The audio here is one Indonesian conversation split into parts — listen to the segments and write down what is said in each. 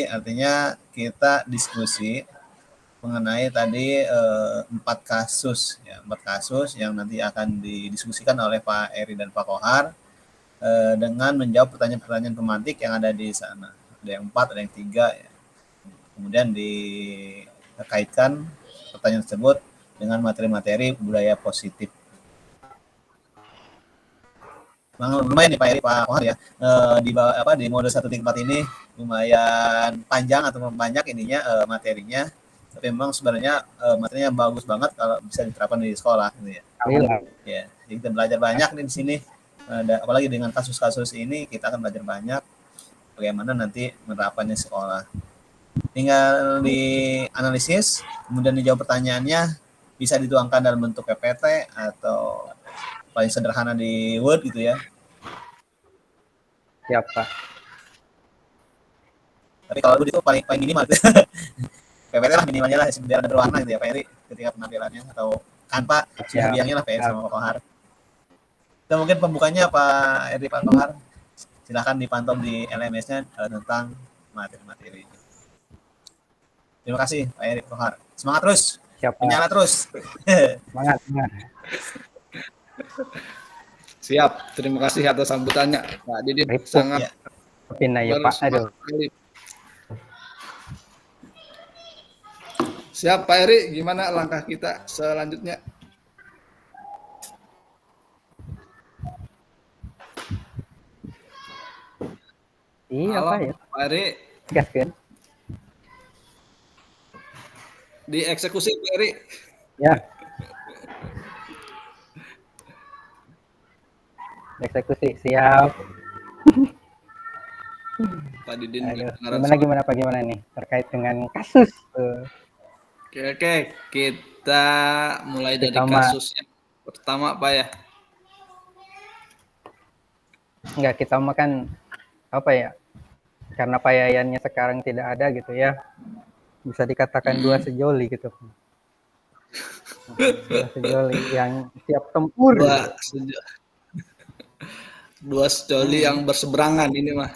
artinya kita diskusi mengenai tadi 4 kasus yang nanti akan didiskusikan oleh Pak Eri dan Pak Kohar dengan menjawab pertanyaan-pertanyaan pemantik yang ada di sana. Ada yang 4, ada yang 3 ya. Kemudian dikaitkan pertanyaan tersebut dengan materi-materi budaya positif. Lumayan nih Pak Eri, Pak Kohar ya, di mode 1.4 ini lumayan panjang atau banyak ininya materinya, tapi memang sebenarnya materinya bagus banget kalau bisa diterapkan di sekolah gitu ya. Ya, jadi kita belajar banyak nih di sini, apalagi dengan kasus-kasus ini kita akan belajar banyak bagaimana nanti menerapkannya di sekolah. Tinggal dianalisis, kemudian dijawab pertanyaannya, bisa dituangkan dalam bentuk PPT atau paling sederhana di Word gitu ya. Siap, Pak. Tapi kalau Word itu paling minimal gitu. PPT lah minimalnya lah biar ada berwarna gitu ya Pak Eri ketika penampilannya, atau Canva sudah biangnya lah Pak Eri sama Pak Kohar. Dan mungkin pembukanya Pak Eri, Pak Kohar, silahkan dipantau di LMS-nya tentang materi-materi. Terima kasih Pak Eri, Pak Kohar. Semangat terus. Siap, menyala terus. Semangat. Siap, terima kasih atas sambutannya Pak Didin. Sangat ya Pak. Aduh. Siap Pak Eri, gimana langkah kita selanjutnya? Iya Pak ya. Pak Eri. Gaskan. Dieksekusi Pak Eri. Ya. Eksekusi, siap. Pak Didin. Gimana Pak, gimana nih terkait dengan kasus? Oke, kita mulai dari kasus yang pertama Pak ya. Enggak, kita makan apa ya? Karena Pak Yayannya sekarang tidak ada gitu ya. Bisa dikatakan dua sejoli gitu. Dua sejoli yang siap tempur. Dua sejoli yang berseberangan ini mah.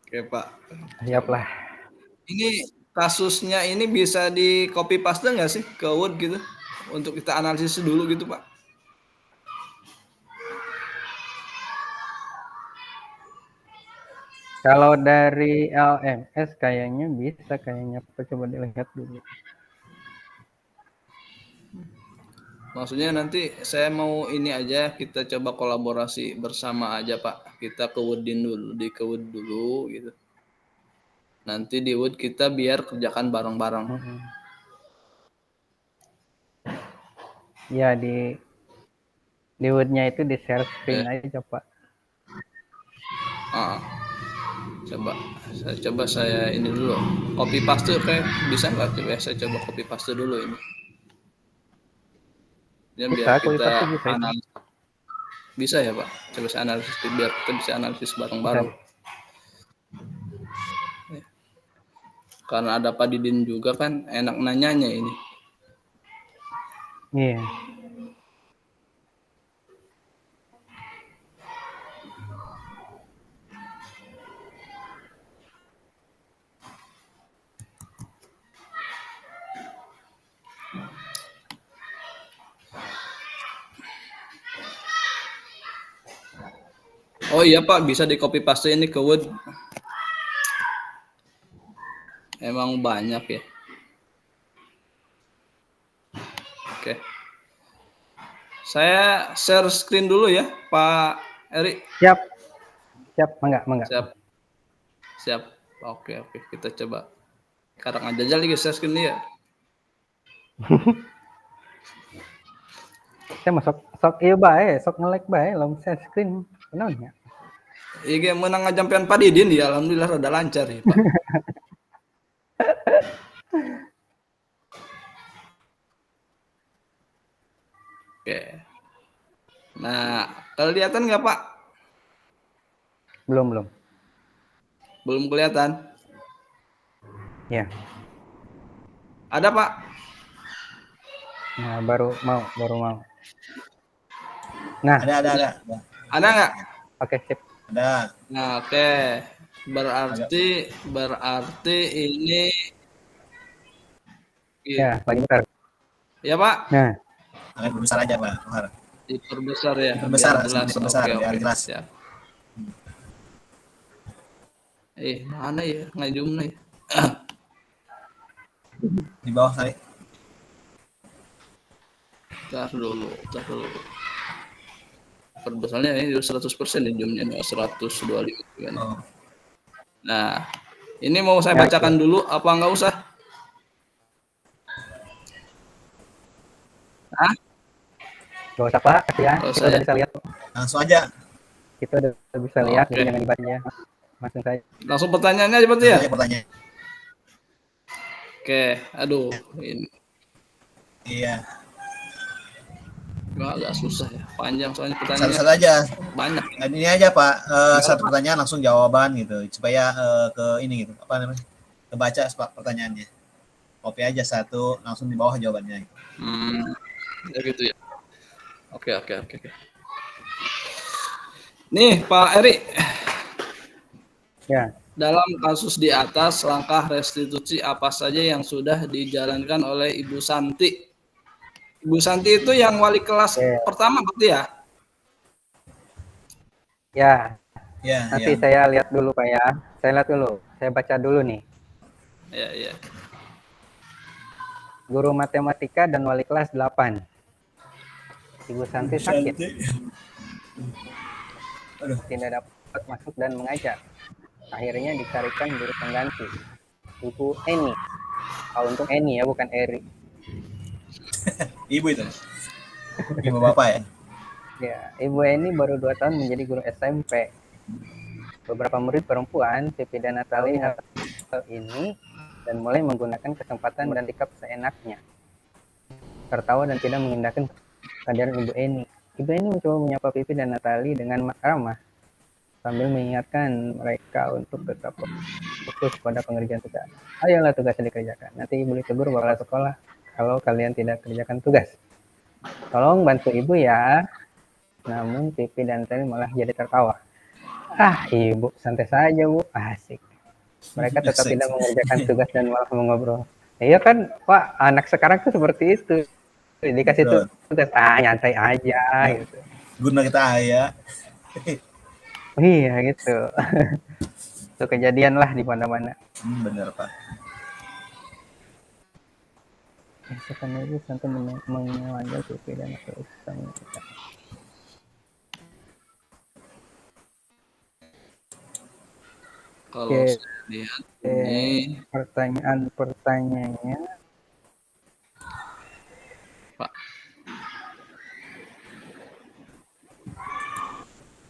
Oke Pak. Siaplah. Ini kasusnya ini bisa di copy paste nggak sih ke Word gitu? Untuk kita analisis dulu gitu Pak. Kalau dari LMS kayaknya bisa, coba dilihat dulu. Maksudnya nanti saya mau ini aja, kita coba kolaborasi bersama aja Pak. Kita ke Wordin dulu, di Word dulu gitu. Nanti di Word kita biar kerjakan bareng-bareng. Ya di Word-nya itu di share screen aja Pak. Coba saya ini dulu. Copy paste kayak bisa nggak? Coba saya coba copy paste dulu ini. Ya, biar kita analisis. Bisa ya Pak? Coba saya analisis biar kita bisa analisis bareng-bareng. Ya. Karena ada Pak Didin juga kan enak nanyanya ini. Iya. Oh iya Pak, bisa di copy paste ini ke Word. Emang banyak ya. Oke. Saya share screen dulu ya, Pak Eri. Siap, mangga. Siap. Oke, kita coba. Sekarang aja lagi share screen ya. Saya masuk sok nge-like bae long share screen. Kenapa? Iya, menang ngajampian Pak Didin ya, alhamdulillah rada lancar ya, Pak. Oke. Nah, kelihatan nggak Pak? Belum. Belum kelihatan? Ya. Ada Pak? Nah, baru mau. Nah, Ada. Ada nggak? oke sip. Ada. Nah, oke. Berarti ini Ya, lagi bentar. ya Pak, Nah, Agak besar aja Pak Kohar. diperbesar ya Diperbesar, biar jelas. sedikit besar, Oke, biar oke. jelas. Siap. Mana ya ngajumnya ya? Di bawah tadi. Tar dulu. Perbesarnya ini 100% nih jumnya 125 kan. Oh. Nah, ini mau saya Ya, bacakan dulu apa nggak usah? Hah? gak usah Pak, kasihan. Nggak Kita usah udah ya? bisa lihat. Langsung aja. Kita udah bisa lihat, Oke. jadi jangan dibaca ya. Langsung saja. Langsung pertanyaannya aja berarti ya? Langsung aja pertanyaan. Oke, aduh, ini Iya. agak susah ya, panjang soalnya pertanyaannya Satu-satu aja. banyak. Nah, ini aja Pak, satu pertanyaan langsung jawaban gitu, supaya ke ini gitu, apa namanya, kebaca Pak pertanyaannya. Copy aja satu, langsung di bawah jawabannya. Ya gitu ya. Oke. Nih Pak Eri, Ya, dalam kasus di atas, langkah restitusi apa saja yang sudah dijalankan oleh Ibu Santi? Ibu Santi itu yang wali kelas oke. pertama berarti ya? Ya, Ya, nanti ya. saya lihat dulu Pak ya. Saya lihat dulu. Saya baca dulu nih. Iya. Guru matematika dan wali kelas 8. Ibu Santi sakit. Aduh. Tidak dapat masuk dan mengajar. Akhirnya dicarikan guru pengganti. Ibu Eni. Oh, untuk Eni ya, bukan Eri. Ibu itu. Ibu bapak ya. Ya, Ibu Eni baru 2 tahun menjadi guru SMP. Beberapa murid perempuan, Pipi dan Natali hal ini dan mulai menggunakan kesempatan dan sikap seenaknya. Tertawa dan tidak mengindahkan kehadiran Ibu Eni. Ibu Eni mencoba menyapa Pipi dan Natali dengan ramah sambil mengingatkan mereka untuk tetap fokus pada pengerjaan tugas. Ayolah tugasnya dikerjakan. Nanti Ibu ditegur bakal sekolah kalau kalian tidak kerjakan tugas. Tolong bantu Ibu ya. Namun Pipi dan Natali malah jadi tertawa. Ah, Ibu, santai saja, Bu. Asik. Mereka tetap tidak mengerjakan tugas dan malah mengobrol. Iya kan, Pak, anak sekarang tuh seperti itu. Dikasih tugas, nyantai aja gitu. Guna kita ayah. Iya gitu. Itu kejadian lah di mana-mana. Bener Pak. Sekarang itu sampai menyewakan Pipi dan Natali. Kalau Oke. saya lihat ini Pertanyaannya Pak.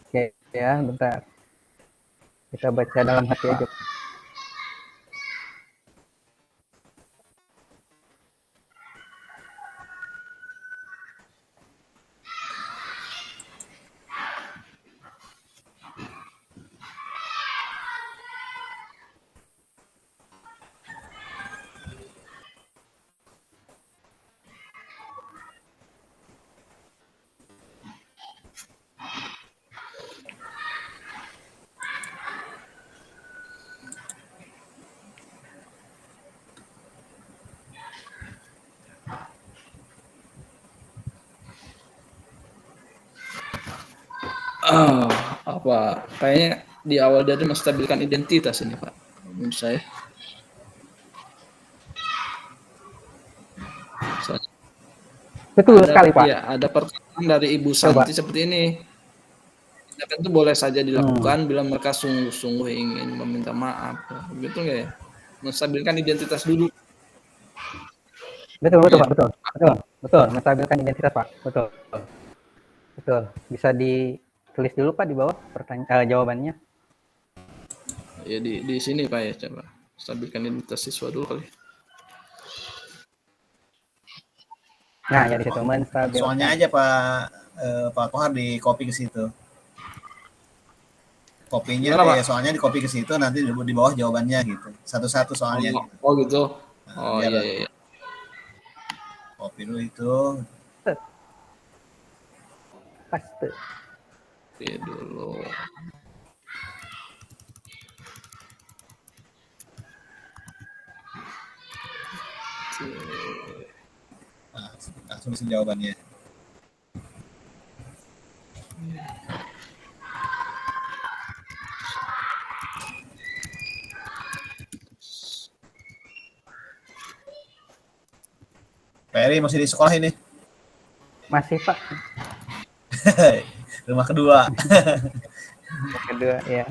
Oke ya, bentar. Kita baca dalam hati aja. Apa kayaknya di awal dari menstabilkan identitas ini Pak menurut saya. Betul sekali, Pak. Ya, ada pertanyaan dari Ibu Santi seperti ini. Tindakan itu boleh saja dilakukan bila mereka sungguh-sungguh ingin meminta maaf. Betul nggak ya? Menstabilkan identitas dulu. Betul, Pak. Betul. Menstabilkan identitas, Pak. Betul. Bisa ditulis dulu, Pak, di bawah jawabannya. Ya di sini Pak ya, coba. Stabilkan identitas siswa dulu kali. Nah, ya di situ menstabilkan. Soalnya aja Pak Kohar di copy ke situ. Kopinya soalnya di copy ke situ, nanti di bawah jawabannya gitu. Satu-satu soalnya. Oh gitu. Oh iya. Copy dulu itu. paste. Copy dulu. Nah, langsung isi jawabannya. Pak Eri masih di sekolah ini. Masih Pak. Rumah kedua. Kedua ya.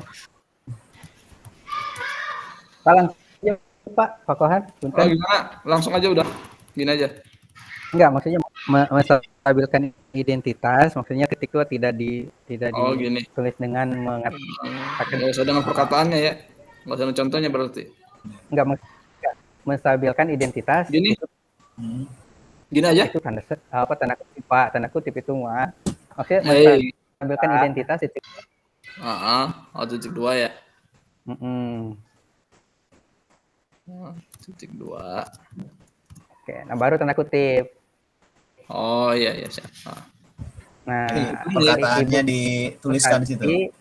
Pak langsung aja, Pak Kohar. Oh, gimana? Langsung aja udah. Gini aja. Enggak, maksudnya menstabilkan identitas, maksudnya ketika tidak Gini. ditulis dengan mengatakan Nggak usah dengan perkataannya ya. Nggak usah dengan contohnya berarti. enggak menstabilkan identitas. Gini. Itu, Gini aja. itu tanda kutip Pak, tanda kutip itu mah. Maksudnya Hey. menstabilkan identitas itu. Titik 2 ya. Titik 2. Oke, nah baru tanda kutip. Oh iya siap. Nah, perkataannya dituliskan di situ. Santi,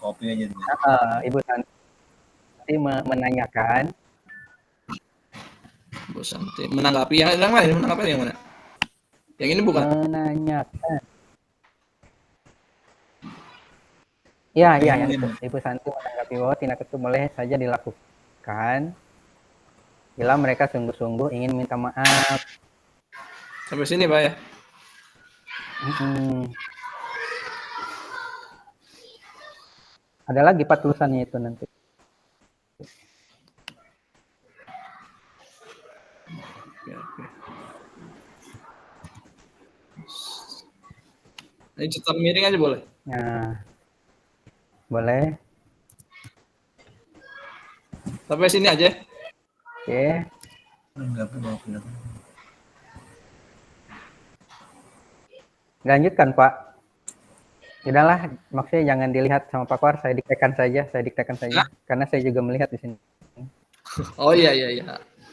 Copy aja dulu. Ibu Santi menanyakan. Bu Santi menanggapi yang mana? Menanggapi yang mana? Yang ini bukan? Menanyakan. Ya, yang itu. Ibu Santi menanggapi bahwa tindak itu boleh saja dilakukan bila mereka sungguh-sungguh ingin minta maaf. Sampai sini Pak ya? Ada lagi Pak tulisannya itu nanti. Oke. Ini cetak miring aja boleh? Nah, boleh. Sampai sini aja. Oke. Lanjutkan Pak. Udahlah, maksudnya jangan dilihat sama Pak Kohar, saya diktekan saja. Karena saya juga melihat di sini. Oh iya.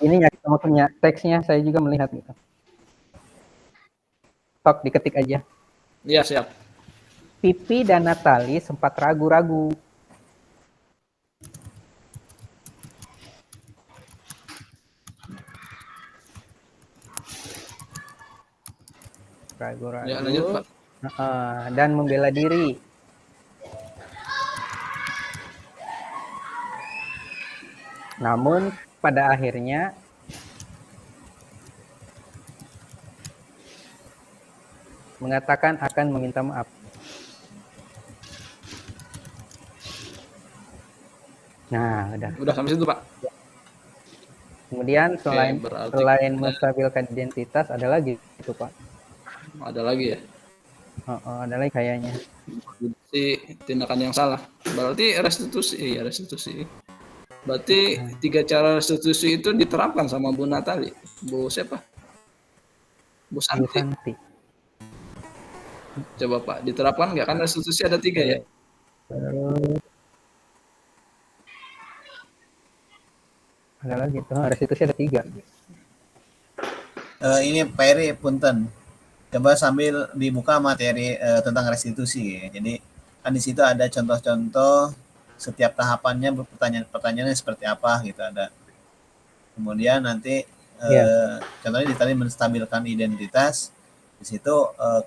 Ini maksudnya teksnya saya juga melihat gitu. Tok diketik aja. Iya siap. Pipi dan Natali sempat ragu-ragu. Ya, lanjut, Pak. Dan membela diri. Namun pada akhirnya mengatakan akan meminta maaf. Nah, udah sampai situ Pak. Kemudian selain menstabilkan identitas ada lagi itu Pak. Ada lagi ya? Ada lagi kayaknya. Tindakan yang salah. Berarti restitusi. Berarti 3 cara restitusi itu diterapkan sama Bu Natali. Bu siapa? Bu Santi. Coba Pak, diterapkan nggak? Kan restitusi ada 3 ya? Ada lagi tuh, restitusi ada 3. Ini Pak Eri punten. Coba sambil dibuka materi tentang restitusi. Jadi kan di situ ada contoh-contoh setiap tahapannya, pertanyaannya seperti apa gitu ada. Kemudian nanti contohnya ditanya menstabilkan identitas. Di situ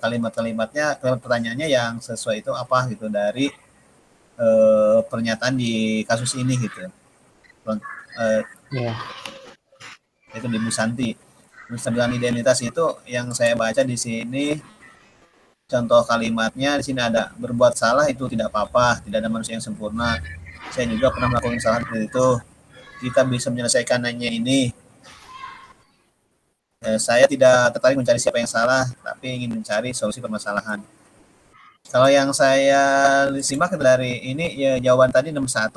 kalimat-kalimatnya, pertanyaannya yang sesuai itu apa gitu dari pernyataan di kasus ini gitu. Itu di Bu Santi. Menstabilkan identitas itu yang saya baca di sini contoh kalimatnya di sini ada berbuat salah itu tidak apa-apa, tidak ada manusia yang sempurna. Saya juga pernah melakukan kesalahan seperti itu. Kita bisa menyelesaikannya ini. Saya tidak tertarik mencari siapa yang salah, tapi ingin mencari solusi permasalahan. Kalau yang saya simak dari ini ya jawaban tadi nomor 1,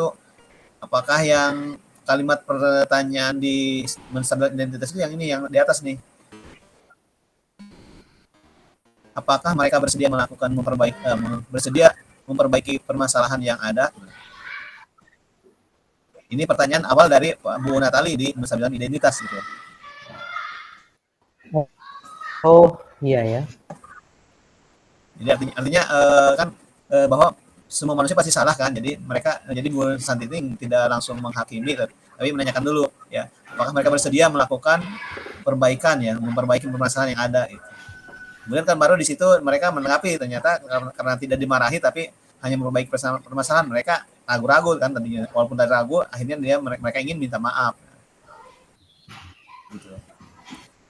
apakah yang kalimat pertanyaan di menstabilkan identitas itu yang ini yang di atas nih? Apakah mereka bersedia memperbaiki permasalahan yang ada? Ini pertanyaan awal dari Bu Natali di menstabilkan identitas gitu. Oh iya ya. Jadi artinya kan bahwa semua manusia pasti salah kan. Jadi jadi Bu Santi ini tidak langsung menghakimi, tapi menanyakan dulu ya, apakah mereka bersedia melakukan perbaikan ya, memperbaiki permasalahan yang ada gitu. Kemudian kan baru di situ mereka menanggapi, ternyata karena tidak dimarahi tapi hanya memperbaiki permasalahan, mereka ragu-ragu kan tadinya. Walaupun dari ragu, akhirnya mereka ingin minta maaf. Gitu.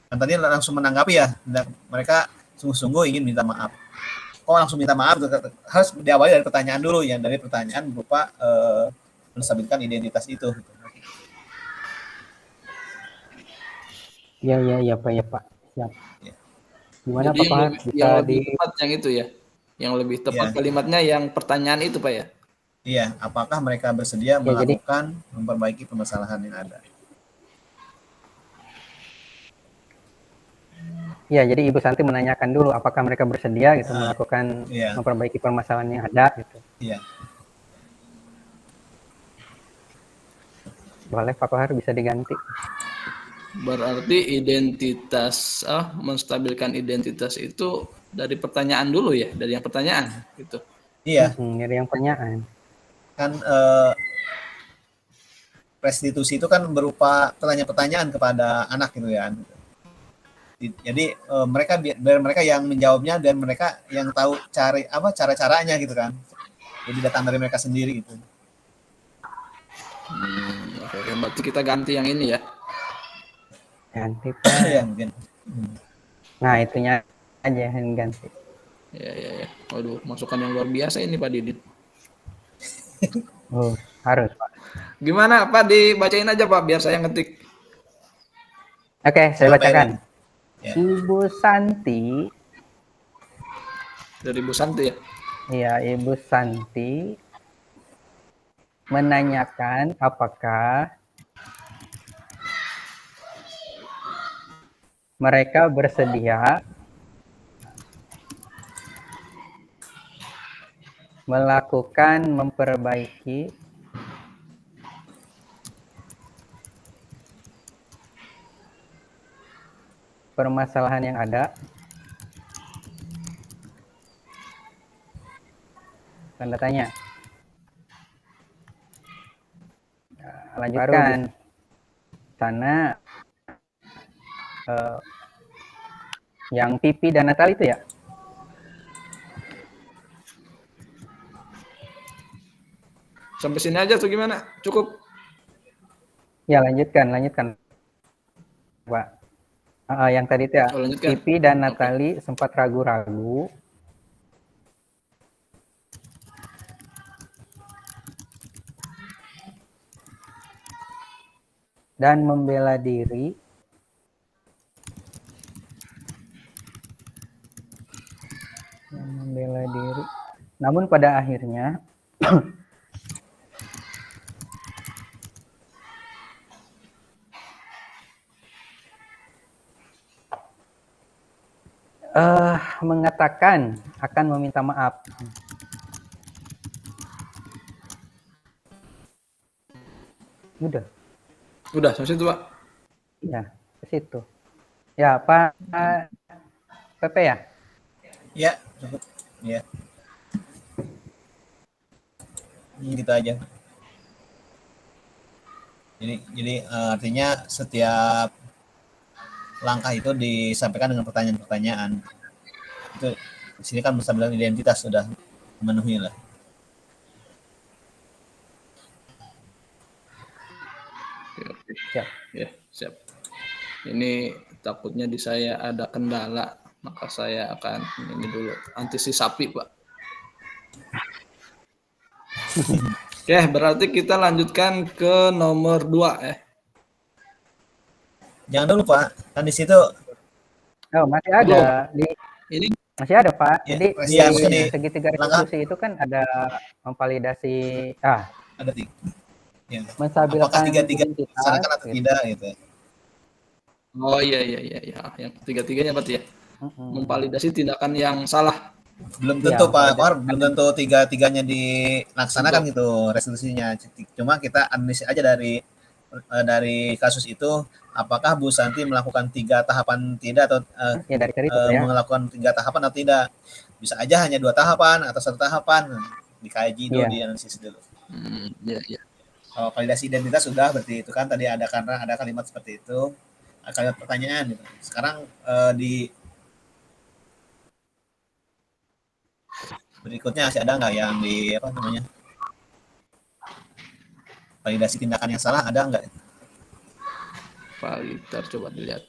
Dan tadi langsung menanggapi ya, mereka sungguh-sungguh ingin minta maaf. Kok langsung minta maaf? Harus diawali dari pertanyaan dulu, yang dari pertanyaan berupa menstabilkan identitas itu. Iya Pak, ya Pak. Siap. Ya. Gimana Jadi Pak Kohar? yang lebih tepat yang itu ya, yang lebih tepat kalimatnya yang pertanyaan itu Pak ya. Iya, apakah mereka bersedia melakukan memperbaiki permasalahan yang ada? Ya, jadi Ibu Santi menanyakan dulu apakah mereka bersedia gitu melakukan memperbaiki permasalahan yang ada gitu. Iya. Boleh Pak Kohar, bisa diganti. Berarti identitas, menstabilkan identitas itu dari pertanyaan dulu ya, dari yang pertanyaan gitu. Iya. Dari yang pertanyaan. Kan restitusi itu kan berupa pertanyaan-pertanyaan kepada anak gitu ya. Jadi mereka yang menjawabnya dan mereka yang tahu cara-caranya gitu kan. Jadi datang dari mereka sendiri gitu. Oke, berarti kita ganti yang ini ya. Ganti Pak. Ya mungkin. Nah, itunya aja yang ganti. Ya. Waduh, masukan yang luar biasa ini Pak Didit. Oh, harus Pak. Gimana Pak, dibacain aja Pak biar saya ngetik. Oke, saya bacakan. Ya. Ibu Santi. Dari Ibu Santi ya? Iya, Ibu Santi menanyakan apakah mereka bersedia melakukan memperbaiki permasalahan yang ada. Tanda tanya. Lanjutkan. Sana yang Pipi dan Natal itu ya? Sampai sini aja tuh gimana? Cukup? Ya, lanjutkan Pak. Yang tadi itu ya, Pipi dan Natali sempat ragu-ragu dan membela diri namun pada akhirnya mengatakan akan meminta maaf. Udah sampai situ Pak? Ya, ke situ. Ya Pak Pepe ya? Ya, cukup. Ya. Gitu aja. Jadi artinya setiap langkah itu disampaikan dengan pertanyaan-pertanyaan. Itu di sini kan menstabilkan identitas sudah memenuhi lah. Siap. Ini takutnya di saya ada kendala, maka saya akan ini dulu antisipasi Pak. Oke, berarti kita lanjutkan ke nomor 2 ya. Jangan dulu Pak, kan di situ. Oh, masih ada ini masih ada Pak. Ya, jadi di segitiga restitusi itu kan ada memvalidasi ada tiga. Ya. Menstabilkan apakah tiga-tiga identitas dilaksanakan atau tidak gitu. Oh iya. Yang tiga-tiganya berarti ya. Memvalidasi tindakan yang salah. Belum tentu Pak Kohar, belum tentu tiga-tiganya dilaksanakan gitu restitusinya. Cuma kita analisis aja dari dari kasus itu, apakah Bu Santi melakukan 3 tahapan tidak atau Ya dari cerita ya. melakukan 3 tahapan atau tidak? Bisa aja hanya 2 tahapan atau 1 tahapan. Dikaji dulu, Iya. dianalisis dulu. Ya, ya. Kalau validasi identitas sudah berarti itu kan tadi ada karena ada kalimat seperti itu, kalimat pertanyaan gitu. Sekarang di berikutnya masih ada nggak yang di apa namanya validasi tindakan yang salah, ada nggak? Validator coba dilihat.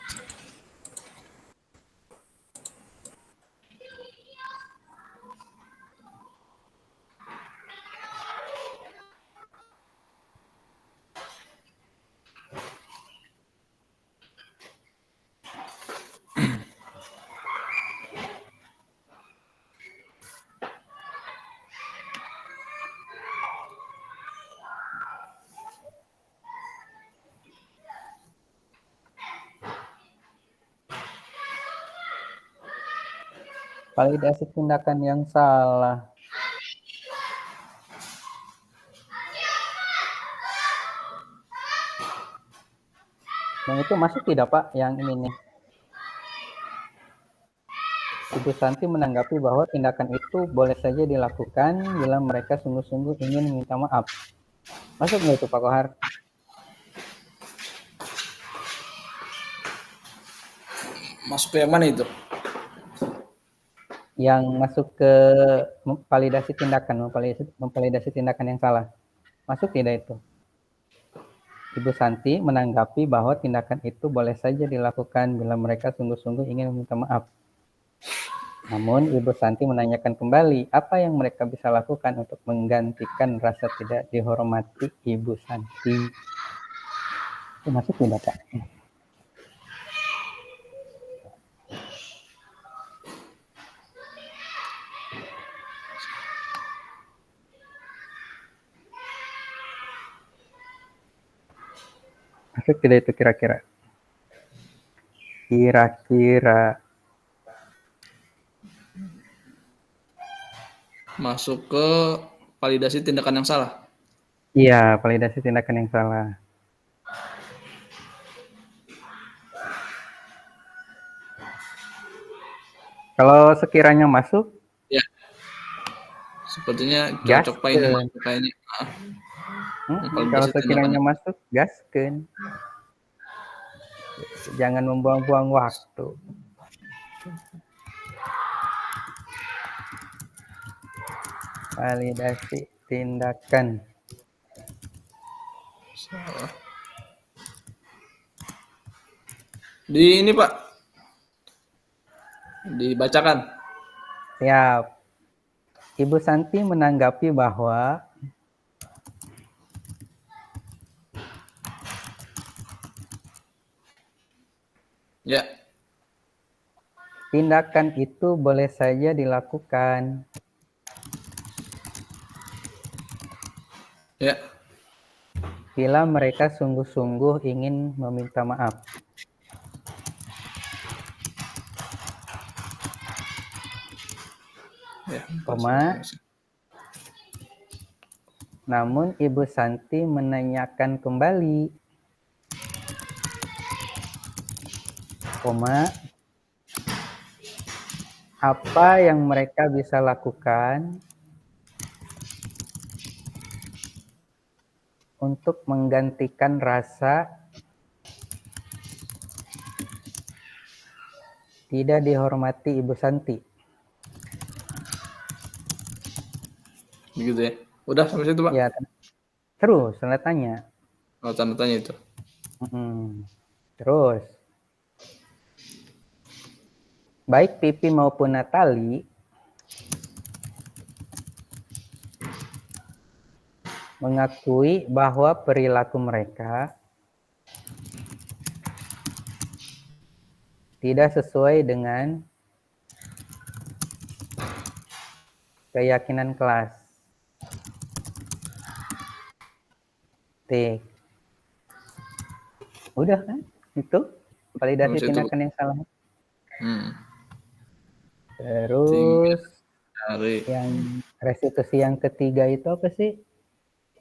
Validasi tindakan yang salah. Yang itu masuk tidak Pak? Yang ini nih. Ibu Santi menanggapi bahwa tindakan itu boleh saja dilakukan bila mereka sungguh-sungguh ingin meminta maaf. Masuk nggak itu Pak Kohar? Masuk ke yang mana itu? Yang masuk ke validasi tindakan, memvalidasi tindakan yang salah. Masuk tidak itu? Ibu Santi menanggapi bahwa tindakan itu boleh saja dilakukan bila mereka sungguh-sungguh ingin meminta maaf. Namun Ibu Santi menanyakan kembali apa yang mereka bisa lakukan untuk menggantikan rasa tidak dihormati Ibu Santi. Itu masuk tidak Pak? Masuk tidak itu kira-kira? Kira-kira Masuk ke validasi tindakan yang salah. iya, validasi tindakan yang salah. Kalau sekiranya masuk, Ya. Sepertinya cocok Pak ini masuk kayaknya. Kalau sekiranya masuk, gaskeun. Jangan membuang-buang waktu. Validasi tindakan. Salah. Di ini Pak. Dibacakan. Siap. Ibu Santi menanggapi bahwa Ya. tindakan itu boleh saja dilakukan Ya. bila mereka sungguh-sungguh ingin meminta maaf. Ya. Namun Ibu Santi menanyakan kembali, apa yang mereka bisa lakukan untuk menggantikan rasa tidak dihormati Ibu Santi. Begitu ya. Udah sampai situ Pak? Ya, terus tanda tanya. Oh, tanda tanya itu. Terus, baik Pipi maupun Natali mengakui bahwa perilaku mereka tidak sesuai dengan keyakinan kelas. Udah kan? Itu validasi tindakan yang salah. Terus yang restitusi yang ketiga itu apa sih?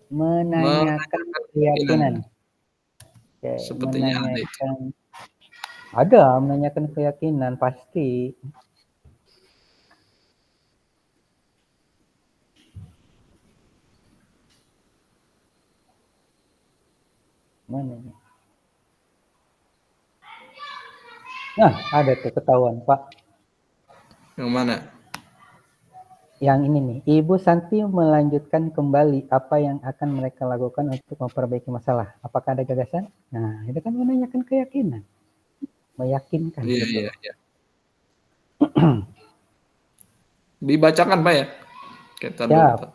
Menanyakan keyakinan. Oke, Sepertinya ada itu. menanyakan keyakinan pasti. Mana nih? Nah, ada tuh ketahuan, Pak. Yang mana? Yang ini nih, Ibu Santi melanjutkan kembali apa yang akan mereka lakukan untuk memperbaiki masalah. Apakah ada gagasan? Nah, itu kan menanyakan keyakinan. Meyakinkan Iya, gitu iya, loh. iya. Dibacakan, Pak ya? Kita dulu, Siap. Pak.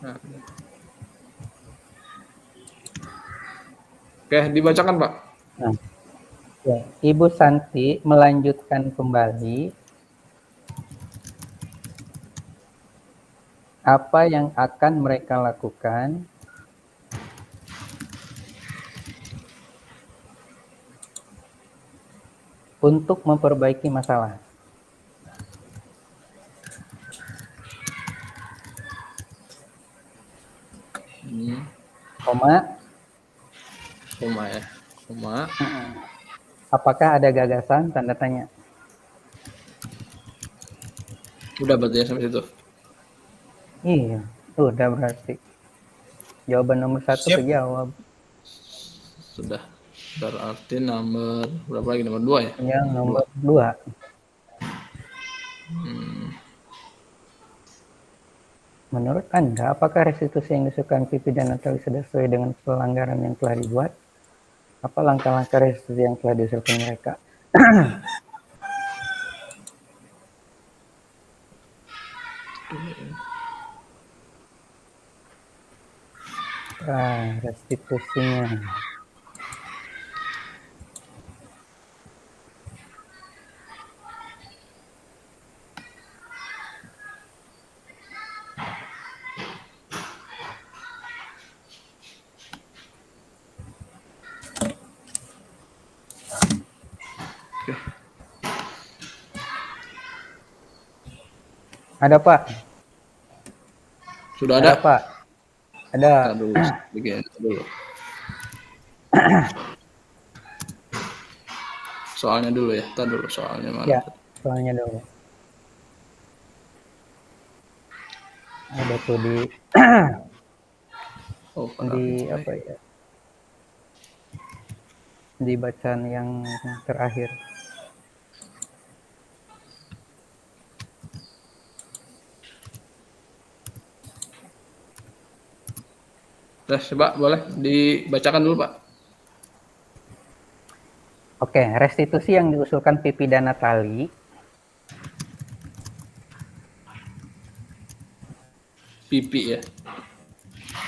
Nah. Oke, dibacakan, Pak. Nah, ya. Ibu Santi melanjutkan kembali apa yang akan mereka lakukan untuk memperbaiki masalah. Koma, Koma ya. Koma. apakah ada gagasan? Tanda tanya. Udah berarti ya sampai situ. Iya, udah berarti. Jawaban nomor 1 Siap. kejawab. Sudah. Berarti nomor berapa lagi? Nomor 2 ya? Yang nomor 2. Menurut Anda, apakah restitusi yang disukai Pipi dan Natali sudah sesuai dengan pelanggaran yang telah dibuat? Apa langkah-langkah restitusi yang telah diusulkan mereka? Restitusinya. Ada, Pak? Sudah ada? Pak? Ada. Tar dulu. Bikin dulu. Soalnya dulu ya. Tar dulu soalnya mana? Ya, soalnya dulu. Ada tuh di Oh, di apa ya? Di bacaan yang terakhir. Coba boleh dibacakan dulu, Pak. Oke, restitusi yang diusulkan Pipi dan Natali Pipi ya.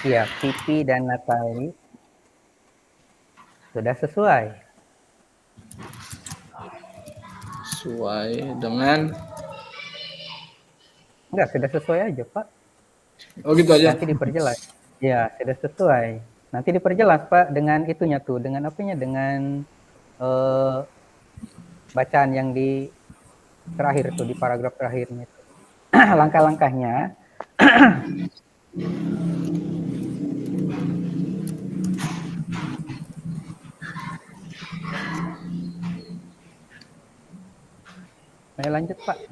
Iya, Pipi dan Natali sudah sesuai. Sesuai dengan Enggak, sudah sesuai aja, Pak. Oh gitu aja. Nanti diperjelas. Ya, sudah sesuai. Nanti diperjelas, Pak, dengan itunya tuh, dengan apanya? Dengan bacaan yang di terakhir tuh, di paragraf terakhirnya. Langkah-langkahnya. Ayo lanjut, Pak.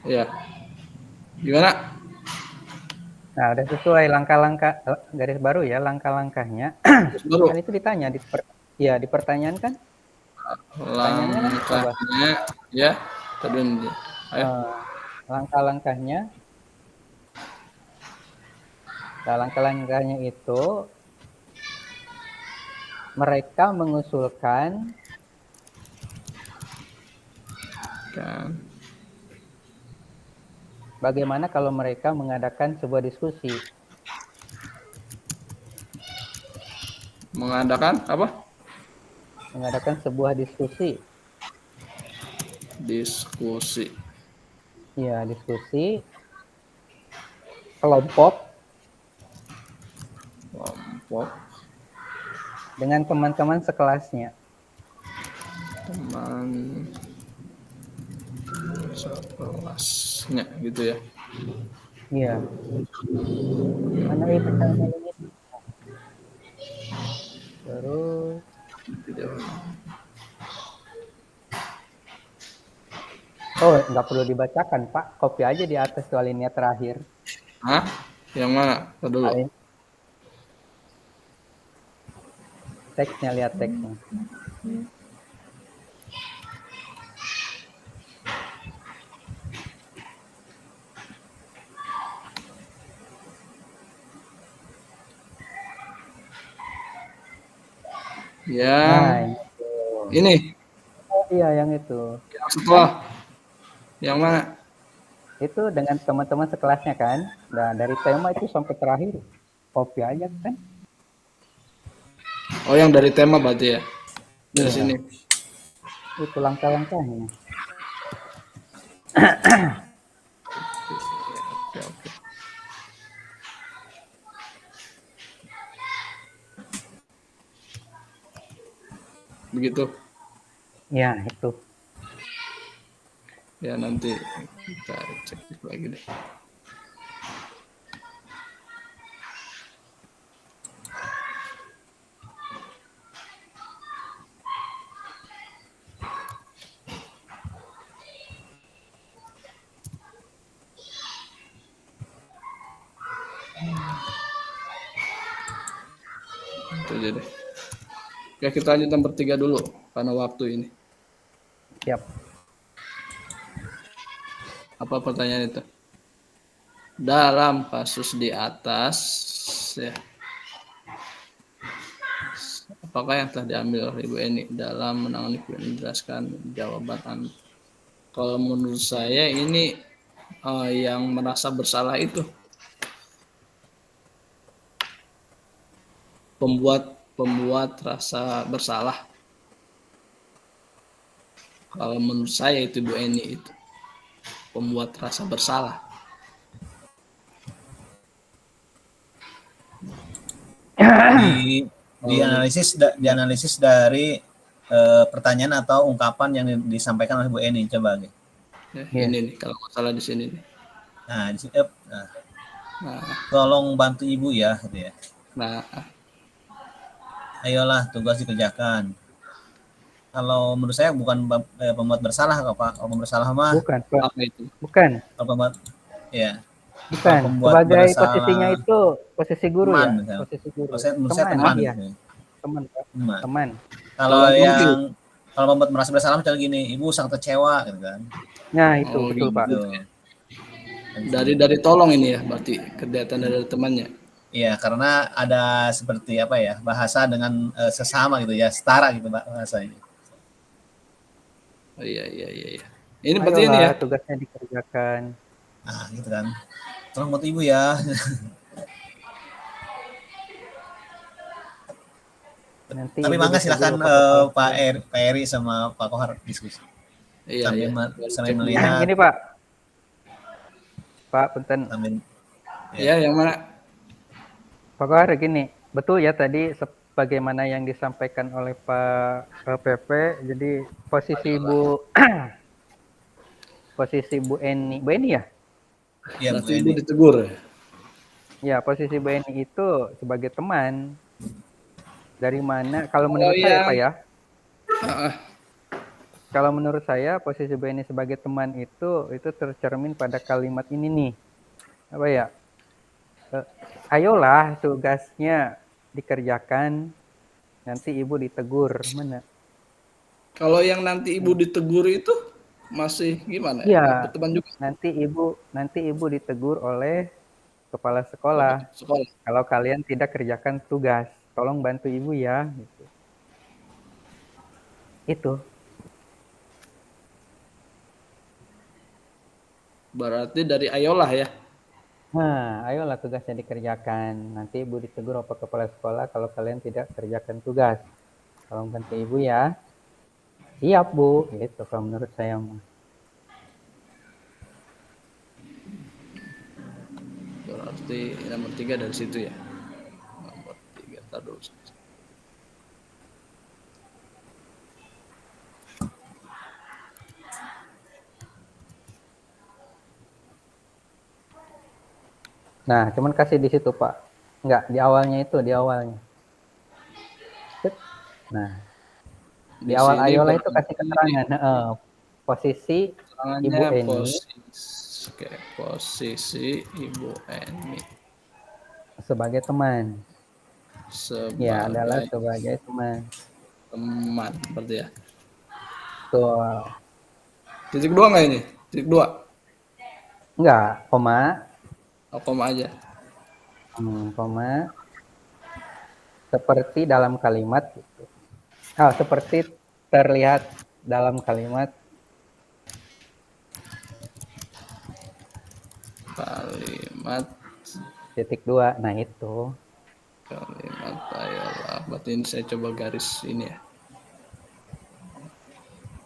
Iya. Gimana? Nah, udah sesuai langkah-langkah garis baru ya, langkah-langkahnya. Baru. Kan itu ditanya di pertanyaan kan? Langkahnya ya. Tadi ayo. Langkah-langkahnya. Nah, langkah-langkahnya itu mereka mengusulkan Kan. bagaimana kalau mereka mengadakan sebuah diskusi. Mengadakan apa? Mengadakan sebuah diskusi. Diskusi. Ya, diskusi kelompok dengan teman-teman sekelasnya. sekelasnya gitu ya. Iya. Mana itu channel ini? Terus nggak perlu dibacakan Pak, copy aja di atas tuh alinea terakhir. Hah? Yang mana? Ntar dulu. Teksnya, lihat teksnya. Yang ini. Oh iya, yang itu. Yang setelah. Yang mana? Itu dengan teman-teman sekelasnya kan. Nah, dari tema itu sampai terakhir copy aja kan. Oh, yang dari tema berarti ya? Dari Iya. sini. Itu langkah-langkahnya. Oke. Begitu. Ya, itu. Ya, nanti kita cek lagi deh. Itu aja deh. Ya, kita lanjut nomor 3 dulu karena waktu ini. Siap. Apa pertanyaan itu? Dalam kasus di atas, ya, apakah yang telah diambil oleh Ibu Eni dalam menangani menjelaskan jawaban Anda? Kalau menurut saya ini yang merasa bersalah itu pembuat rasa bersalah. Kalau menurut saya itu Bu Eni itu pembuat rasa bersalah. Dianalisis dari pertanyaan atau ungkapan yang disampaikan oleh Bu Eni, coba nih. Ini nih kalau masalah di sini nih. Nah, di sini, tolong bantu Ibu ya, gitu ya. Nah, ayolah tugas dikerjakan. Kalau menurut saya bukan pembuat bersalah kok Pak. Kalau pembuat bersalah mah Bukan, Pak. apa itu? Bukan. Kalau pembuat ya. Bukan. Sebagai posisinya itu posisi guru teman, ya. Misalnya. Posisi guru. Menurut saya teman. Ya. Gitu. Teman. Kalau kalau pembuat merasa bersalah misalnya gini, Ibu sangat kecewa gitu kan. Nah, itu betul gitu. Pak. Dari tolong ini ya, berarti kegiatan dari temannya. Iya, karena ada seperti apa ya, bahasa dengan sesama gitu ya, setara gitu bahasanya. Oh iya. Ini berarti ini ya. Tugasnya dikerjakan. Nah, gitu kan. Tolong buat Ibu ya. Nanti tapi mangga silakan Pak Eri sama Pak Kohar diskusi. Iya. Sambil melihat. Ini Pak Punten. Ya, yang mana? Pak Kohar gini, betul ya tadi sebagaimana yang disampaikan oleh Pak PP. Jadi posisi Bu Eni ya? Iya, Bu Eni ditegur. Ya, posisi Bu Eni itu sebagai teman. Dari mana? Kalau menurut saya Pak ya. Kalau menurut saya posisi Bu Eni sebagai teman itu tercermin pada kalimat ini nih. Apa ya? Ayolah tugasnya dikerjakan, nanti Ibu ditegur. Mana? Kalau yang nanti Ibu ditegur itu masih gimana? Ya, teman juga. Nanti Ibu ditegur oleh kepala sekolah. Kalau kalian tidak kerjakan tugas, tolong bantu Ibu ya. Gitu. Itu. Berarti dari ayolah ya. Nah, ayolah tugasnya dikerjakan. Nanti Ibu ditegur oleh kepala sekolah kalau kalian tidak kerjakan tugas. Tolong bantu Ibu ya. Siap Bu, gitu kalau menurut saya. Berarti nomor 3 dari situ ya. Nomor 3 terus. Nah, cuman kasih di situ, Pak. Enggak, di awalnya itu, di awalnya. Set. Nah, di awal sini ayolah itu kasih berarti keterangan. Posisi Ibu tangannya Eni posisi Ibu Eni sebagai teman. Ya, adalah sebagai sebagai teman. teman berarti ya. Tuh. Titik dua nggak ini? Titik dua. Enggak, koma. Oh, koma aja. Koma. Seperti dalam kalimat gitu. Seperti terlihat dalam kalimat Kalimat titik dua. Nah, itu. kalimat ayolah. Berarti ini saya coba garis ini ya.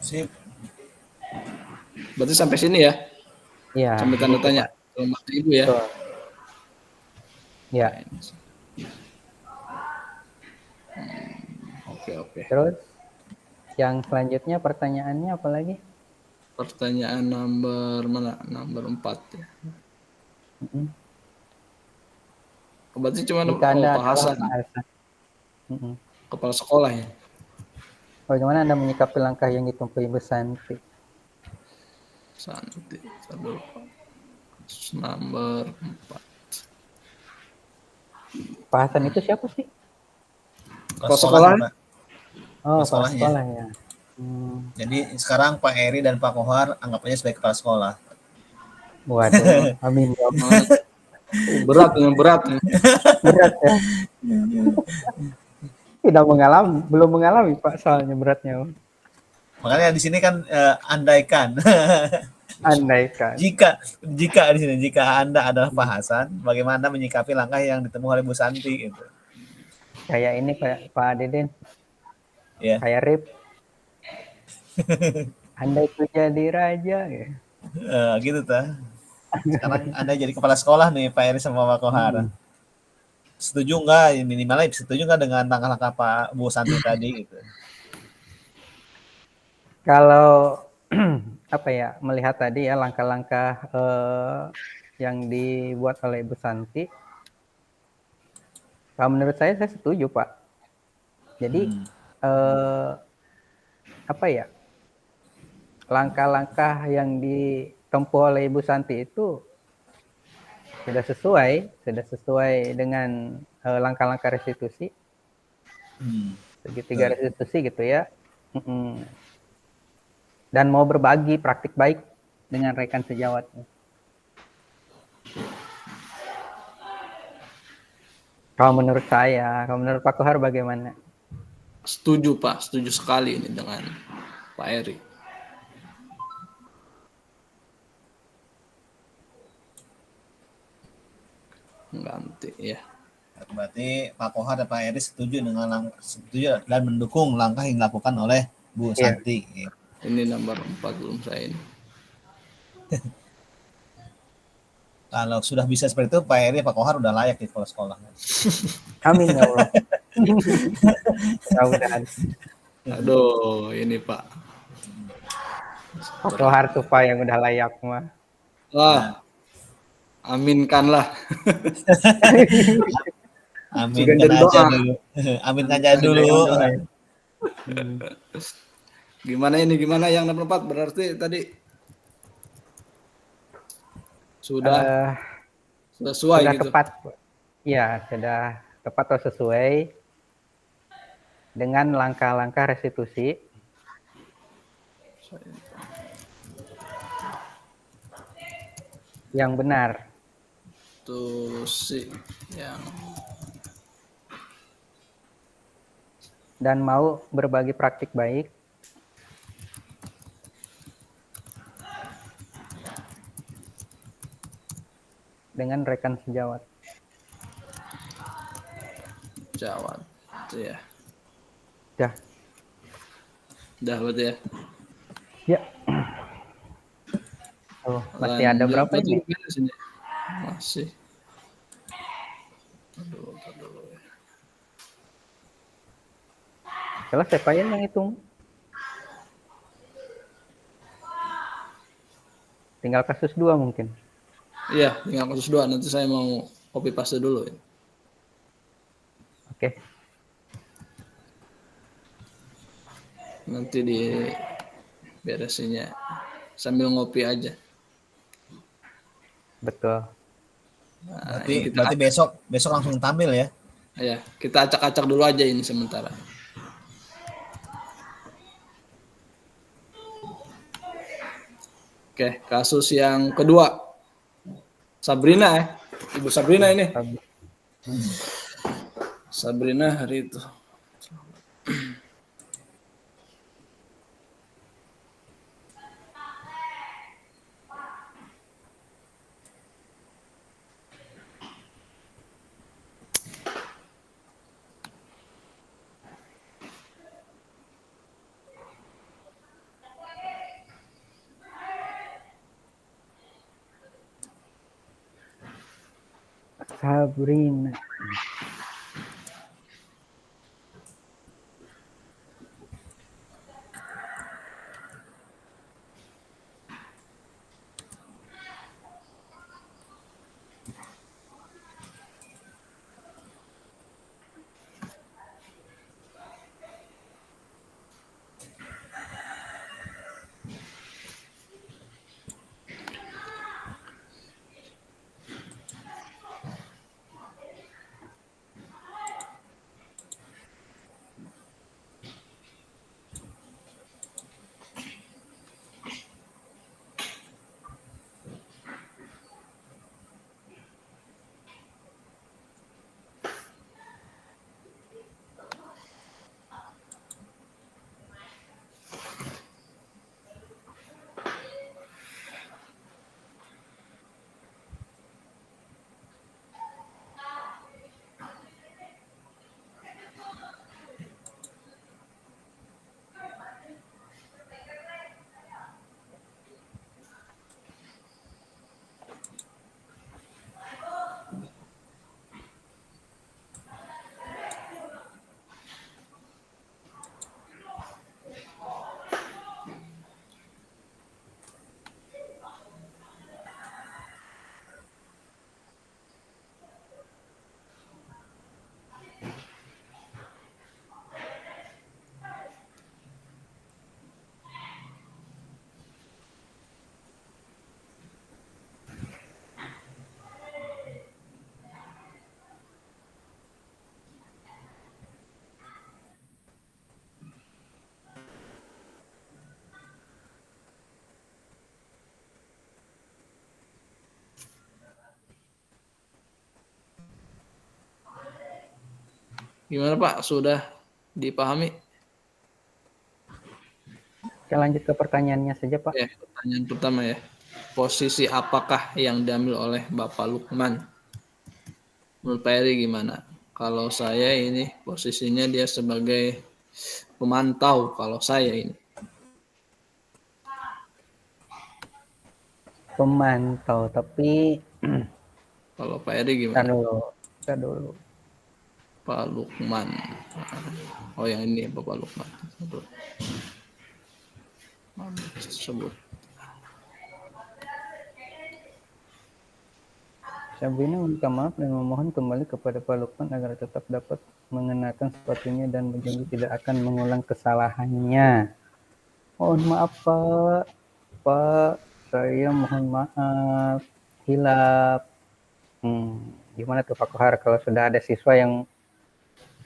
Sip. Berarti sampai sini ya. Iya, Sampai tanda gitu, tanya. Pak. Rumah ibu ya. Betul. Ya, Oke, oke. terus yang selanjutnya pertanyaannya apa lagi? Pertanyaan nomor mana? Nomor 4 ya. Mm-mm. Berarti cuma Jika Anda Pak adalah Hasan, Pak Hasan. Mm-mm. kepala sekolah ya. Bagaimana Anda menyikapi langkah yang ditempuh Ibu Santi? Santi. Aduh. Nomor 4. Pak Hasan itu siapa sih? Kepala Kepala sekolah, sekolah? Pak. Oh, kepala Sekolahnya. sekolah ya. Jadi sekarang Pak Eri dan Pak Kohar anggap aja sebagai kepala sekolah. Waduh, amin ya Allah. Berat yang berat. Berat ya. Tidak mengalami, belum mengalami Pak soalnya beratnya. Makanya di sini kan andaikan. Andaikan. jika di sini jika Anda adalah Pak Hasan, bagaimana menyikapi langkah yang ditempuh oleh Bu Santi gitu. Kayak ini Pak Deden, Ya. kayak Rip. Andai ku jadi raja ya. Gitu ta. Sekarang Anda jadi kepala sekolah nih Pak Eri sama Pak Kohar. Setuju nggak minimalnya setuju nggak dengan langkah-langkah Pak Bu Santi tadi gitu? Kalau apa ya, melihat tadi ya langkah-langkah yang dibuat oleh Ibu Santi, kalau menurut saya setuju Pak. Jadi apa ya, langkah-langkah yang ditempuh oleh Ibu Santi itu sudah sesuai dengan langkah-langkah restitusi, segitiga restitusi gitu ya. Dan mau berbagi praktik baik dengan rekan sejawatnya. Kalau menurut saya, kalau menurut Pak Kohar bagaimana? Setuju Pak, setuju sekali ini dengan Pak Eri. Ganti ya. Berarti Pak Kohar dan Pak Eri setuju dan mendukung langkah yang dilakukan oleh Bu Santi. Iya. Ini nomor 4 belum saya ini. Kalau sudah bisa seperti itu, Pak Eri, Pak Kohar udah layak di sekolah. Amin ya Allah. Mudah-mudahan. Aduh, ini Pak. Pak Kohar supaya yang udah layak mah. Wah, aminkanlah. Aminkan aja dulu. Aminkan aja dulu. Gimana yang nomor 4 berarti tadi sudah sesuai sudah gitu. Tepat. Ya, sudah tepat atau sesuai dengan langkah-langkah restitusi yang benar. Restitusi yang dan mau berbagi praktik baik dengan rekan sejawat. Jawab, ya. Ya. Dah berarti ya. Ya. Oh, masih ada berapa ini? Masih. Aduh. Selesai Pak ya yang hitung. Tinggal kasus 2 mungkin. Iya, tinggal kasus 2. Nanti saya mau copy paste dulu ya. Oke, Nanti di beresinnya sambil ngopi aja. betul. Nah, ini kita Berarti besok langsung tampil ya. ya, kita acak-acak dulu aja ini sementara. Oke, kasus yang kedua. Sabrina ya. Ibu Sabrina ini. Sabrina hari itu. Sabrina. Gimana Pak? Sudah dipahami? Kita lanjut ke pertanyaannya saja, Pak. Ya, pertanyaan pertama ya. Posisi apakah yang diambil oleh Bapak Lukman? Menurut Pak Eri gimana? Kalau saya ini posisinya dia sebagai pemantau kalau saya ini. Pemantau, tapi Kalau Pak Eri kita gimana? dulu. Pak Lukman. Oh yang ini Bapak Lukman. Sebut. Sabrina meminta maaf dan memohon kembali kepada Pak Lukman agar tetap dapat mengenakan sepatunya dan berjanji tidak akan mengulang kesalahannya. Mohon maaf Pak. Pak, saya mohon maaf. Hilaf. Gimana tuh Pak Kohar kalau sudah ada siswa yang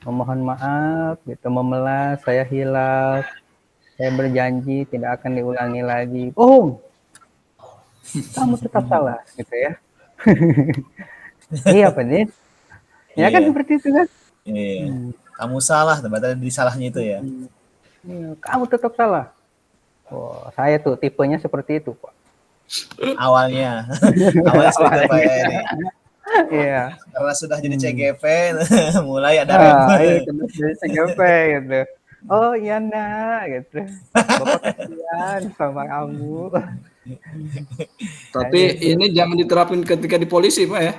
memohon maaf, gitu, memelas, saya hilaf, saya berjanji tidak akan diulangi lagi. Bohong, kamu tetap salah, gitu ya. Iya, Pak Din. Ya kan seperti itu kan? Iya. Kamu salah, ternyata di salahnya itu ya. Iya, kamu tetap salah. Oh, saya tuh tipenya seperti itu, Pak. Awalnya seperti itu Pak Eri. Iya. Karena sudah jadi CGP, mulai ada Ayo jadi CGP gitu. Oh iya nak, gitu. Bapak kasihan sama kamu. Tapi ini jangan diterapin ketika di polisi Pak ya.